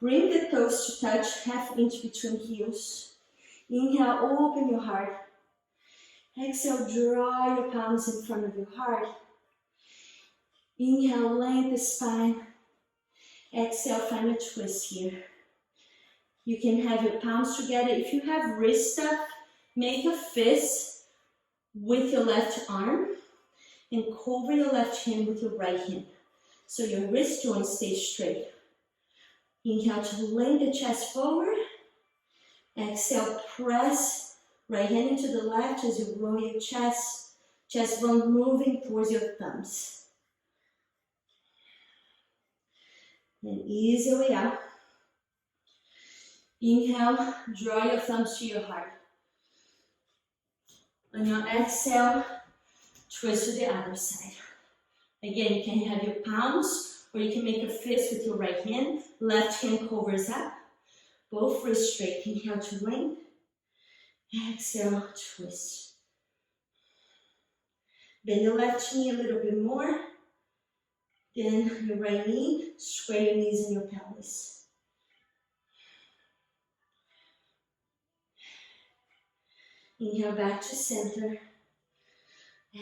bring the toes to touch, half inch between heels. Inhale, open your heart. Exhale, draw your palms in front of your heart. Inhale, lengthen the spine. Exhale, find a twist here. You can have your palms together. If you have wrist stuff, make a fist with your left arm and cover your left hand with your right hand. So your wrist joints stay straight. Inhale to lengthen the chest forward. Exhale, press right hand into the left as you roll your chest bone moving towards your thumbs. And ease your way out. Inhale, draw your thumbs to your heart. On your exhale, twist to the other side. Again, you can have your palms, or you can make a fist with your right hand. Left hand covers up. Both wrists straight. Inhale to length. Exhale, twist. Bend your left knee a little bit more. Then your right knee, square your knees and your pelvis. Inhale back to center.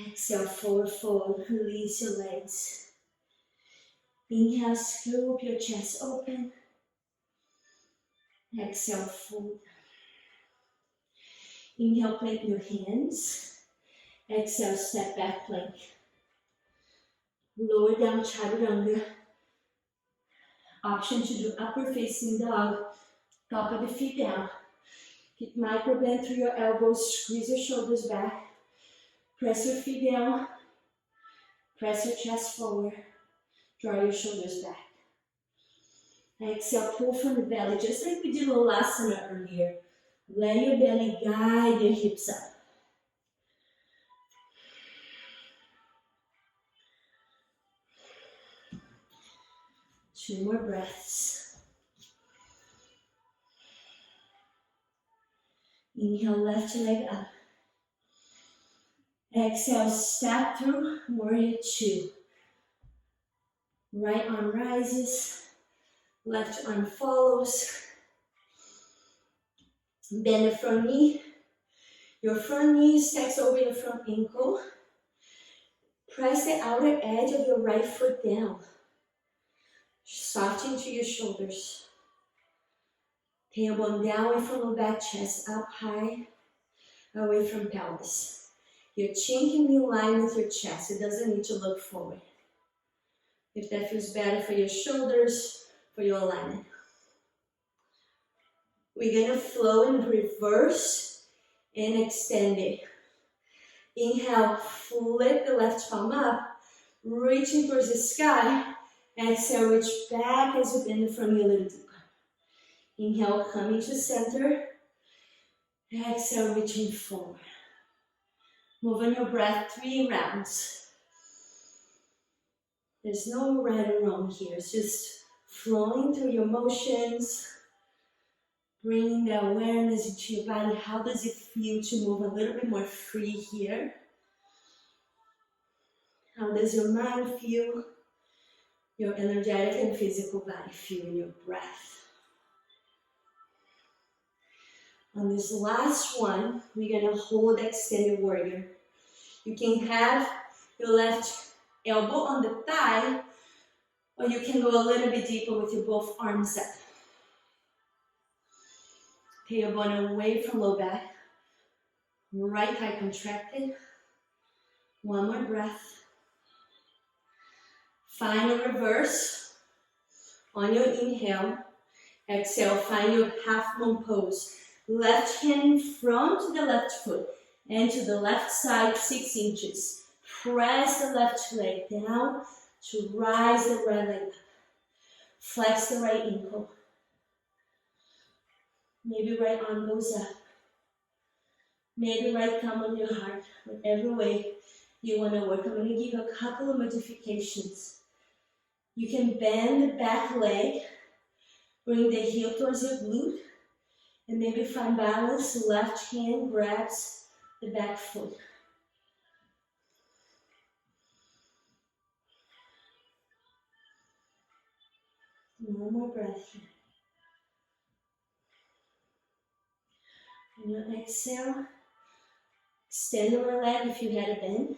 Exhale, forward fold. Release your legs. Inhale, scoop your chest open. Exhale, fold. Inhale, plant your hands. Exhale, step back plank. Lower down chaturanga. Option to do upward facing dog. Top of the feet down. Keep micro bend through your elbows. Squeeze your shoulders back. Press your feet down. Press your chest forward. Draw your shoulders back. Exhale, pull from the belly, just like we did Lolasana earlier. Let your belly guide your hips up. Two more breaths. Inhale, left leg up. Exhale, step through, warrior two. Right arm rises, left arm follows. Bend the front knee. Your front knee stacks over your front ankle. Press the outer edge of your right foot down. Soft into your shoulders. Tailbone down, away from low back, chest up high, away from pelvis. Your chin can be in line with your chest. It doesn't need to look forward. If that feels better for your shoulders, for your alignment. We're gonna flow in reverse and extend it. Inhale, flip the left palm up, reaching towards the sky. Exhale, reach back as you bend the front knee a little deeper. Inhale, coming to center. Exhale, reaching forward. Move on your breath 3 rounds. There's no right or wrong here. It's just flowing through your motions, bringing the awareness into your body. How does it feel to move a little bit more free here? How does your mind feel? Your energetic and physical body feel in your breath. On this last one, we're gonna hold extended warrior. You can have your left elbow on the thigh, or you can go a little bit deeper with your both arms up. Tailbone away from low back. Right thigh contracted. One more breath. Final reverse. On your inhale, exhale, find your half moon pose. Left hand in front to the left foot and to the left side 6 inches. Press the left leg down to rise the right leg up. Flex the right ankle. Maybe right arm goes up. Maybe right thumb on your heart. Whatever way you want to work. I'm going to give you a couple of modifications. You can bend the back leg. Bring the heel towards your glute. And maybe find balance. Left hand grabs the back foot. One more breath here. On your exhale, extend your leg if you had a bend.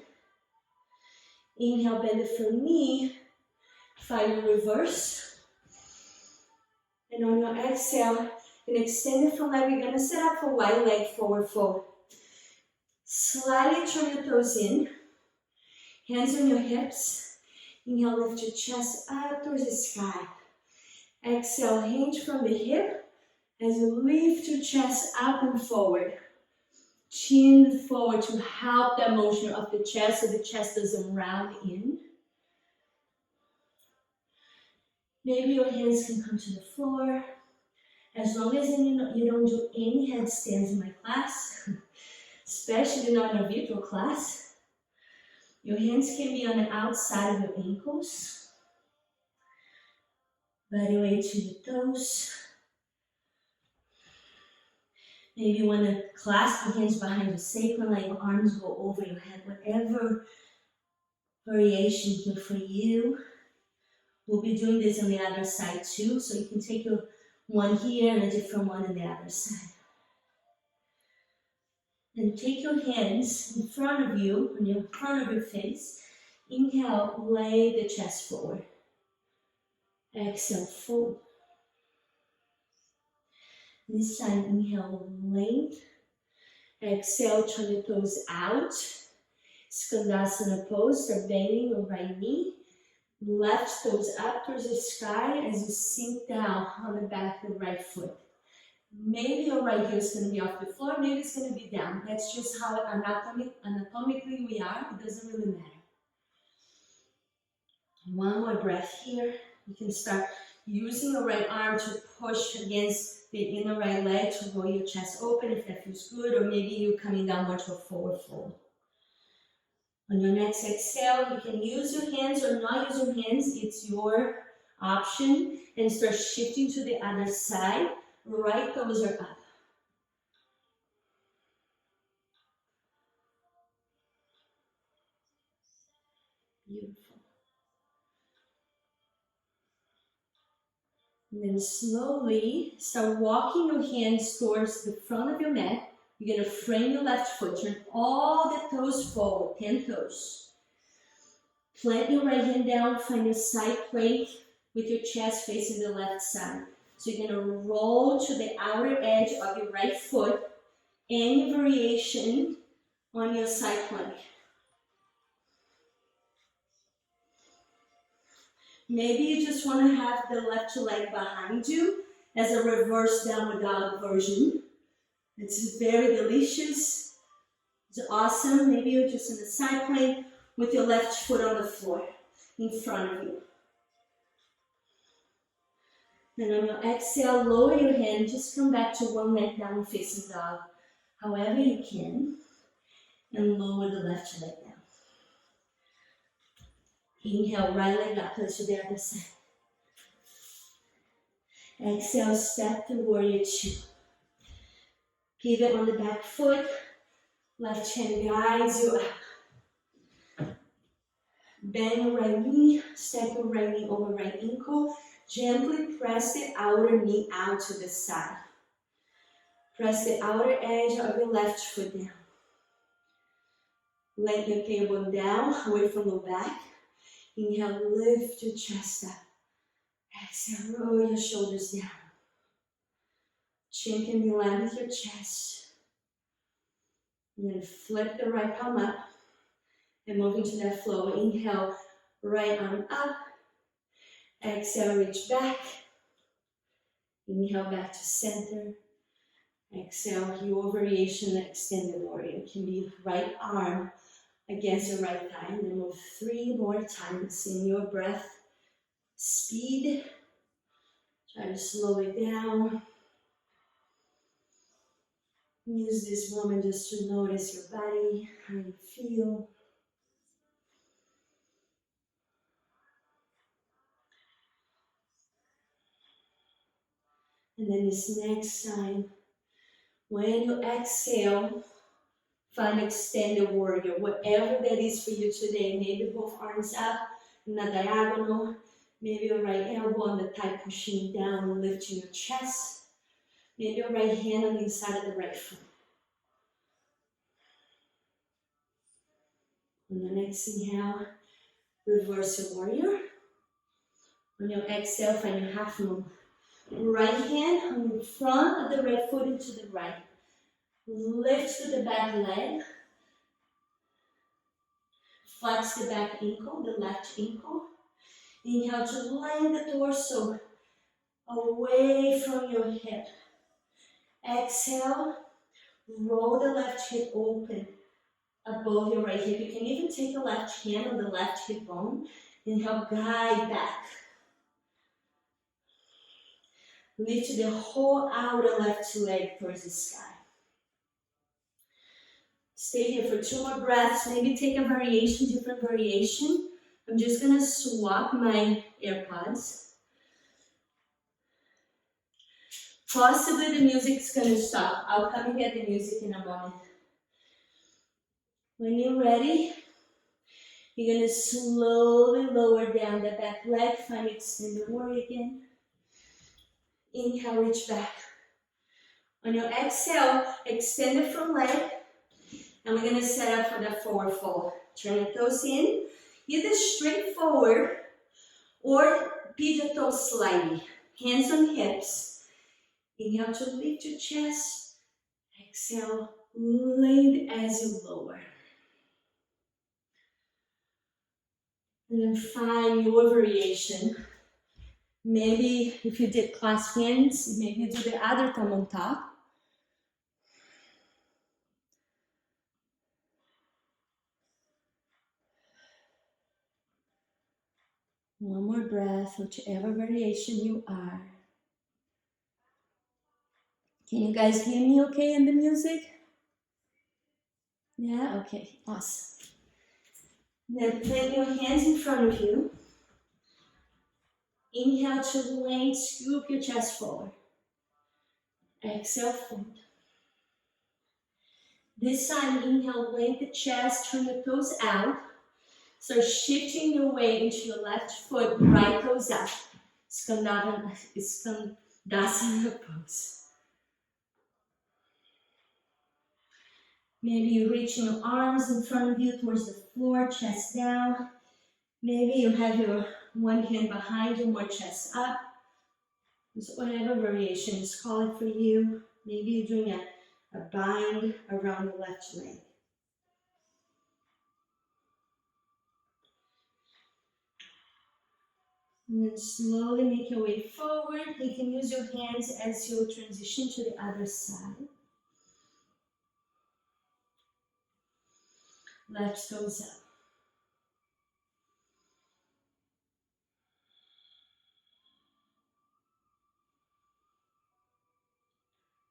Inhale, bend the front knee. Find your reverse. And on your exhale, and extend the front leg. We're gonna set up for wide leg forward fold. Slightly turn your toes in. Hands on your hips. Inhale, lift your chest up towards the sky. Exhale, hinge from the hip as you lift your chest up and forward. Chin forward to help the motion of the chest so the chest doesn't round in. Maybe your hands can come to the floor. As long as you don't do any headstands in my class, especially not in a virtual class, your hands can be on the outside of your ankles. Body weight to the toes. Maybe you want to clasp the hands behind your sacrum, let your arms go over your head, whatever variation here for you. We'll be doing this on the other side too, so you can take your one here and a different one on the other side. And take your hands in front of you, on your front of your face. Inhale, lay the chest forward. Exhale, fold. This time, inhale, length. Exhale, turn your toes out. Skandasana pose, start bending your right knee. Left toes up towards the sky as you sink down on the back of the right foot. Maybe your right heel is going to be off the floor, maybe it's going to be down. That's just how anatomically we are. It doesn't really matter. One more breath here. You can start using the right arm to push against the inner right leg to roll your chest open if that feels good, or maybe you're coming down more to a forward fold. On your next exhale, you can use your hands or not use your hands. It's your option. And start shifting to the other side. Right toes are up. Beautiful. And then slowly start walking your hands towards the front of your mat. You're going to frame your left foot. Turn all the toes forward, 10 toes. Plant your right hand down. Find a side plank with your chest facing the left side. So you're going to roll to the outer edge of your right foot. Any variation on your side plank. Maybe you just want to have the left leg behind you as a reverse downward dog version. It's very delicious. It's awesome. Maybe you're just in the side plank with your left foot on the floor in front of you. Then on your exhale, lower your hand. Just come back to one leg down facing dog. However you can. And lower the left leg down. Inhale, right leg up, touch to the other side. Exhale, step to warrior two. Pivot on the back foot. Left hand guides you up. Bend your right knee, step your right knee over right ankle. Gently press the outer knee out to the side. Press the outer edge of your left foot down. Let your tailbone down, away from the back. Inhale, lift your chest up. Exhale, roll your shoulders down. Chin can be lined with your chest. And then flip the right palm up and move into that flow. Inhale, right arm up. Exhale, reach back. Inhale, back to center. Exhale, your variation, extended warrior. It can be right arm against your right thigh. And then move 3 more times in your breath. Speed. Try to slow it down. Use this moment just to notice your body, how you feel. And then this next time, when you exhale, find extended warrior, whatever that is for you today. Maybe both arms up in a diagonal. Maybe your right elbow on the thigh pushing down and lifting your chest. Maybe your right hand on the inside of the right foot. On the next inhale, reverse your warrior. On your exhale, find your half moon. Right hand on the front of the right foot into the right. Lift to the back leg. Flex the back ankle, the left ankle. Inhale to lengthen the torso away from your hip. Exhale, roll the left hip open above your right hip. You can even take the left hand on the left hip bone. Inhale, guide back. Lift the whole outer left leg towards the sky. Stay here for 2 more breaths. Maybe take a variation, different variation. I'm just gonna swap my AirPods. Possibly the music's gonna stop. I'll come and get the music in a moment. When you're ready, You're gonna slowly lower down the back leg, find extended warrior again. Inhale, reach back. On your exhale, extend the front leg, and we're gonna set up for the forward fold. Turn the toes in, either straight forward or pivot toes slightly. Hands on hips. Inhale to lift your chest. Exhale, length as you lower. And then find your variation. Maybe if you did clasp hands, maybe do the other thumb on top. One more breath, whichever variation you are. Can you guys hear me okay in the music? Yeah, okay, awesome. Then plant your hands in front of you. Inhale to length, scoop your chest forward. Exhale, fold. This time, inhale, lengthen the chest, turn the toes out. So shifting your weight into your left foot, right toes up. Skandasana pose. Maybe you reach your arms in front of you towards the floor, chest down. Maybe you have your one hand behind you, more chest up. So whatever variation is called for you. Maybe you're doing a bind around the left leg. And then slowly make your way forward. You can use your hands as you transition to the other side. Left toes up.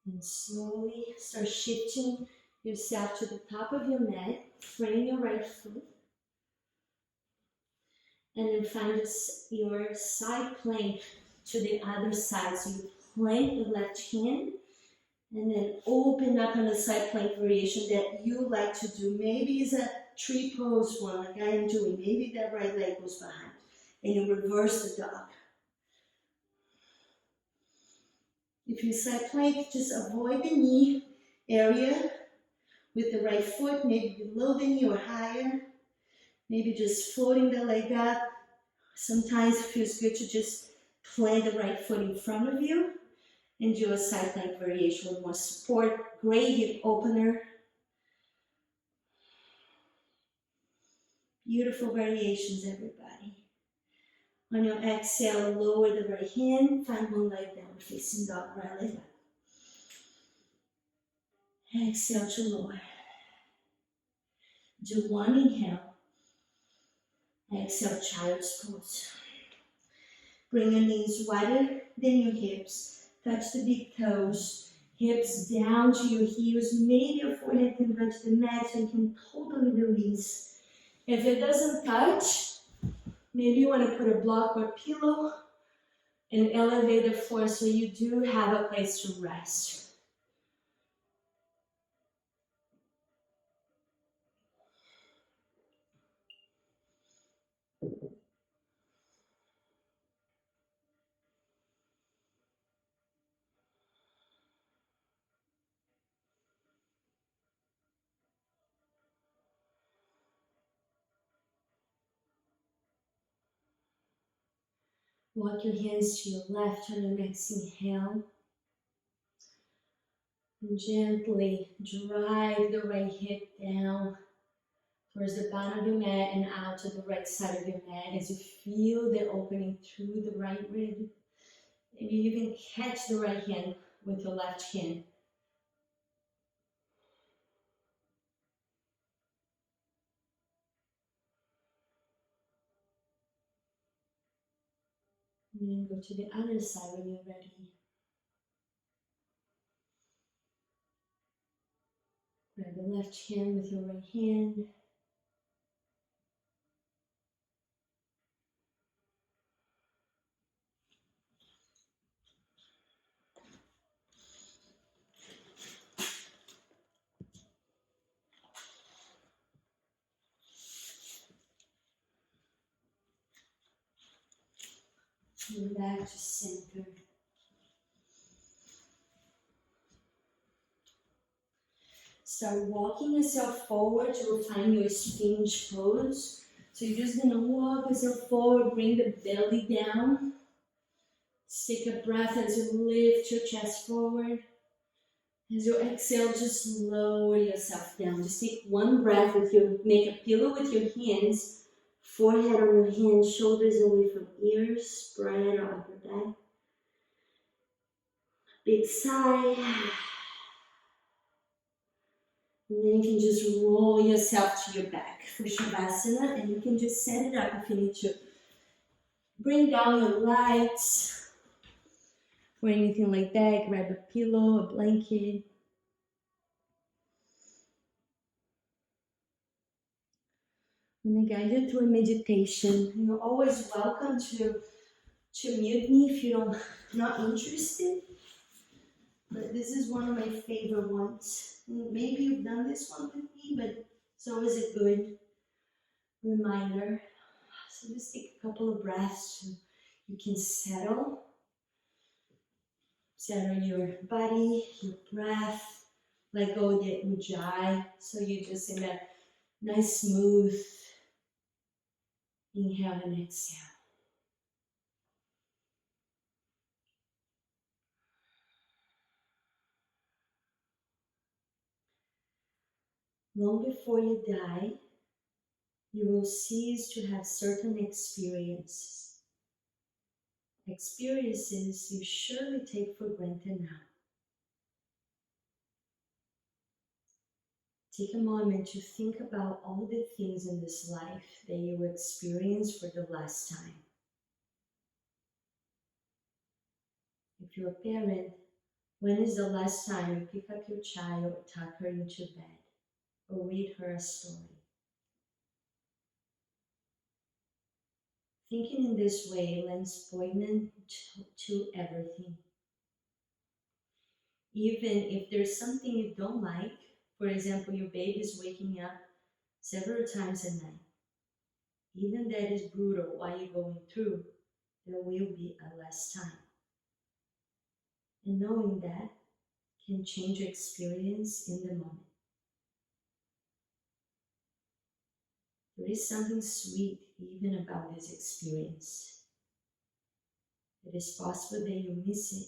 And slowly start shifting yourself to the top of your mat. Frame your right foot. And then find your side plank to the other side. So you plank the left hand and then open up on the side plank variation that you like to do. Maybe it's a tree pose one like I am doing. Maybe that right leg goes behind. And you reverse the dog. If you side plank, just avoid the knee area with the right foot, maybe below the knee or higher. Maybe just floating the leg up. Sometimes it feels good to just plant the right foot in front of you and do a side plank variation with more support. Great hip opener. Beautiful variations, everybody. On your exhale, lower the right hand, find one leg down, facing dog, right leg up. Exhale to lower. Do one inhale. Exhale, child's pose. Bring your knees wider than your hips. Touch the big toes. Hips down to your heels. Maybe your forehead can touch the mat so you can totally release. If it doesn't touch, maybe you want to put a block or pillow and elevate the floor so you do have a place to rest. Walk your hands to your left on your next inhale. And gently drive the right hip down towards the bottom of your mat and out to the right side of your mat as you feel the opening through the right rib. Maybe you can catch the right hand with your left hand. And then go to the other side when you're ready. Grab the left hand with your right hand. And back to center. Start walking yourself forward to find your sphinx pose. So you're just gonna walk yourself forward, bring the belly down. Take a breath as you lift your chest forward. As you exhale, just lower yourself down. Just take one breath with your, make a pillow with your hands, forehead on your hands, shoulders away from ears, spread out your back. Big sigh. And then you can just roll yourself to your back for Shavasana, and you can just set it up if you need to. Bring down your lights or anything like that. Grab a pillow, a blanket. I'm gonna guide you through a meditation. You're always welcome to mute me if you're not interested. But this is one of my favorite ones. Maybe you've done this one with me, but it's always a good reminder. So just take a couple of breaths so you can settle your body, your breath, let go of the ujjayi. So you're just in a nice smooth inhale and exhale. Long before you die, you will cease to have certain experiences. Experiences you surely take for granted now. Take a moment to think about all the things in this life that you experienced for the last time. If you're a parent, when is the last time you pick up your child, tuck her into bed, or read her a story? Thinking in this way lends poignant to everything. Even if there's something you don't like, for example, your baby is waking up several times a night. Even that is brutal while you're going through, there will be a less time. And knowing that can change your experience in the moment. There is something sweet even about this experience. It is possible that you miss it.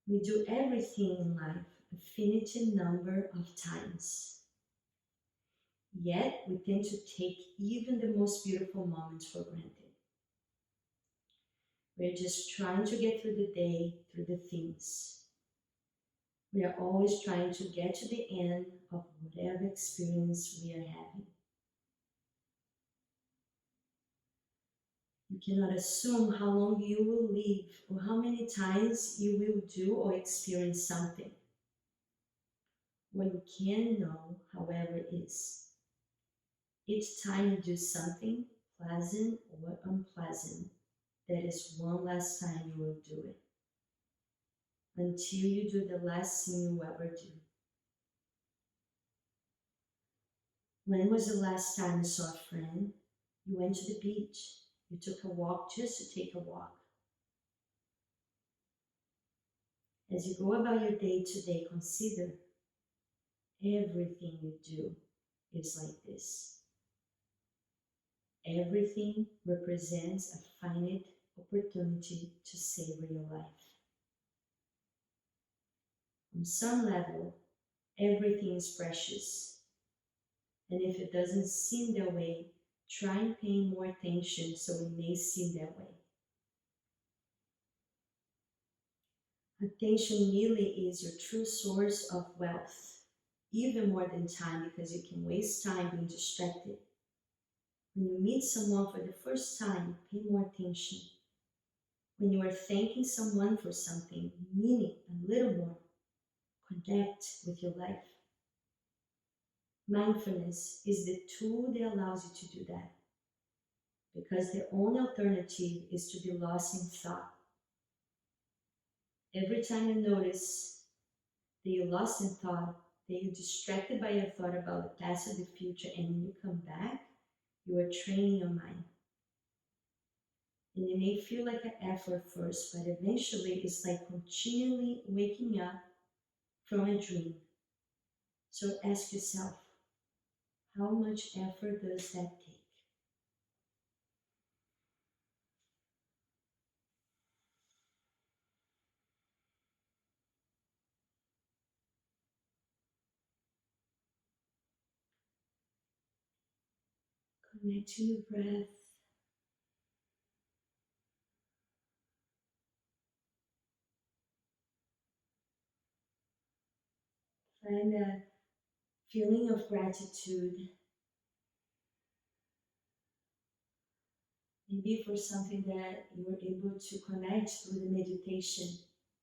We do everything in life a finite number of times. Yet we tend to take even the most beautiful moments for granted. We're just trying to get through the day, through the things. We are always trying to get to the end of whatever experience we are having. You cannot assume how long you will live or how many times you will do or experience something. What you can know, however, is each time you do something pleasant or unpleasant, that is one last time you will do it. Until you do the last thing you ever do. When was the last time you saw a friend? You went to the beach. You took a walk just to take a walk. As you go about your day to day, consider everything you do is like this. Everything represents a finite opportunity to savor your life. On some level, everything is precious. And if it doesn't seem that way, try and pay more attention so it may seem that way. Attention really is your true source of wealth, even more than time, because you can waste time being distracted. When you meet someone for the first time, pay more attention. When you are thanking someone for something, mean it a little more. Connect with your life. Mindfulness is the tool that allows you to do that, because the only alternative is to be lost in thought. Every time you notice that you're lost in thought, that you're distracted by your thought about the past or the future, and when you come back, you are training your mind. And it may feel like an effort first, but eventually it's like continually waking up from a dream. So ask yourself, how much effort does that take? Connect to your breath. Find a feeling of gratitude. Maybe for something that you were able to connect through the meditation.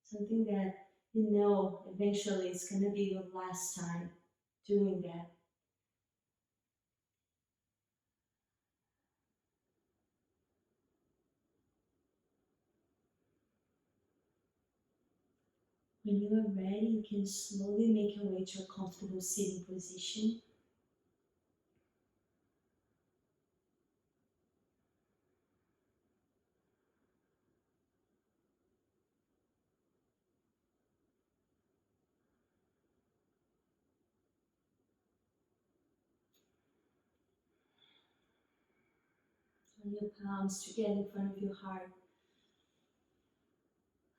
Something that you know eventually is going to be your last time doing that. When you are ready, you can slowly make your way to a comfortable sitting position. Turn your palms together in front of your heart.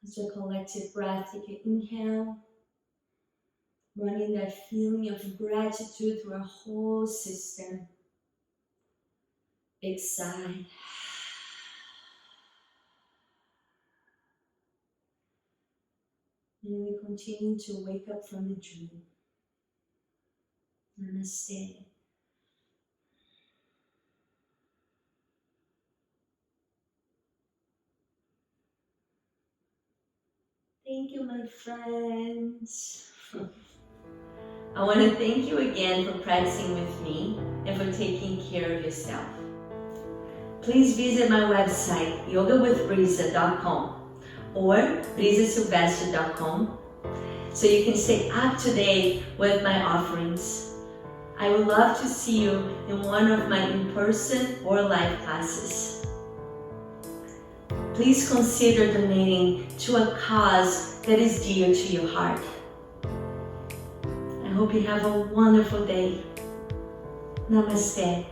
As a collective breath, take an inhale, running that feeling of gratitude through our whole system. Exhale. And we continue to wake up from the dream. Namaste. Thank you, my friends. I want to thank you again for practicing with me and for taking care of yourself. Please visit my website, yogawithbrisa.com or brisasylvester.com so you can stay up to date with my offerings. I would love to see you in one of my in-person or live classes. Please consider donating to a cause that is dear to your heart. I hope you have a wonderful day. Namaste.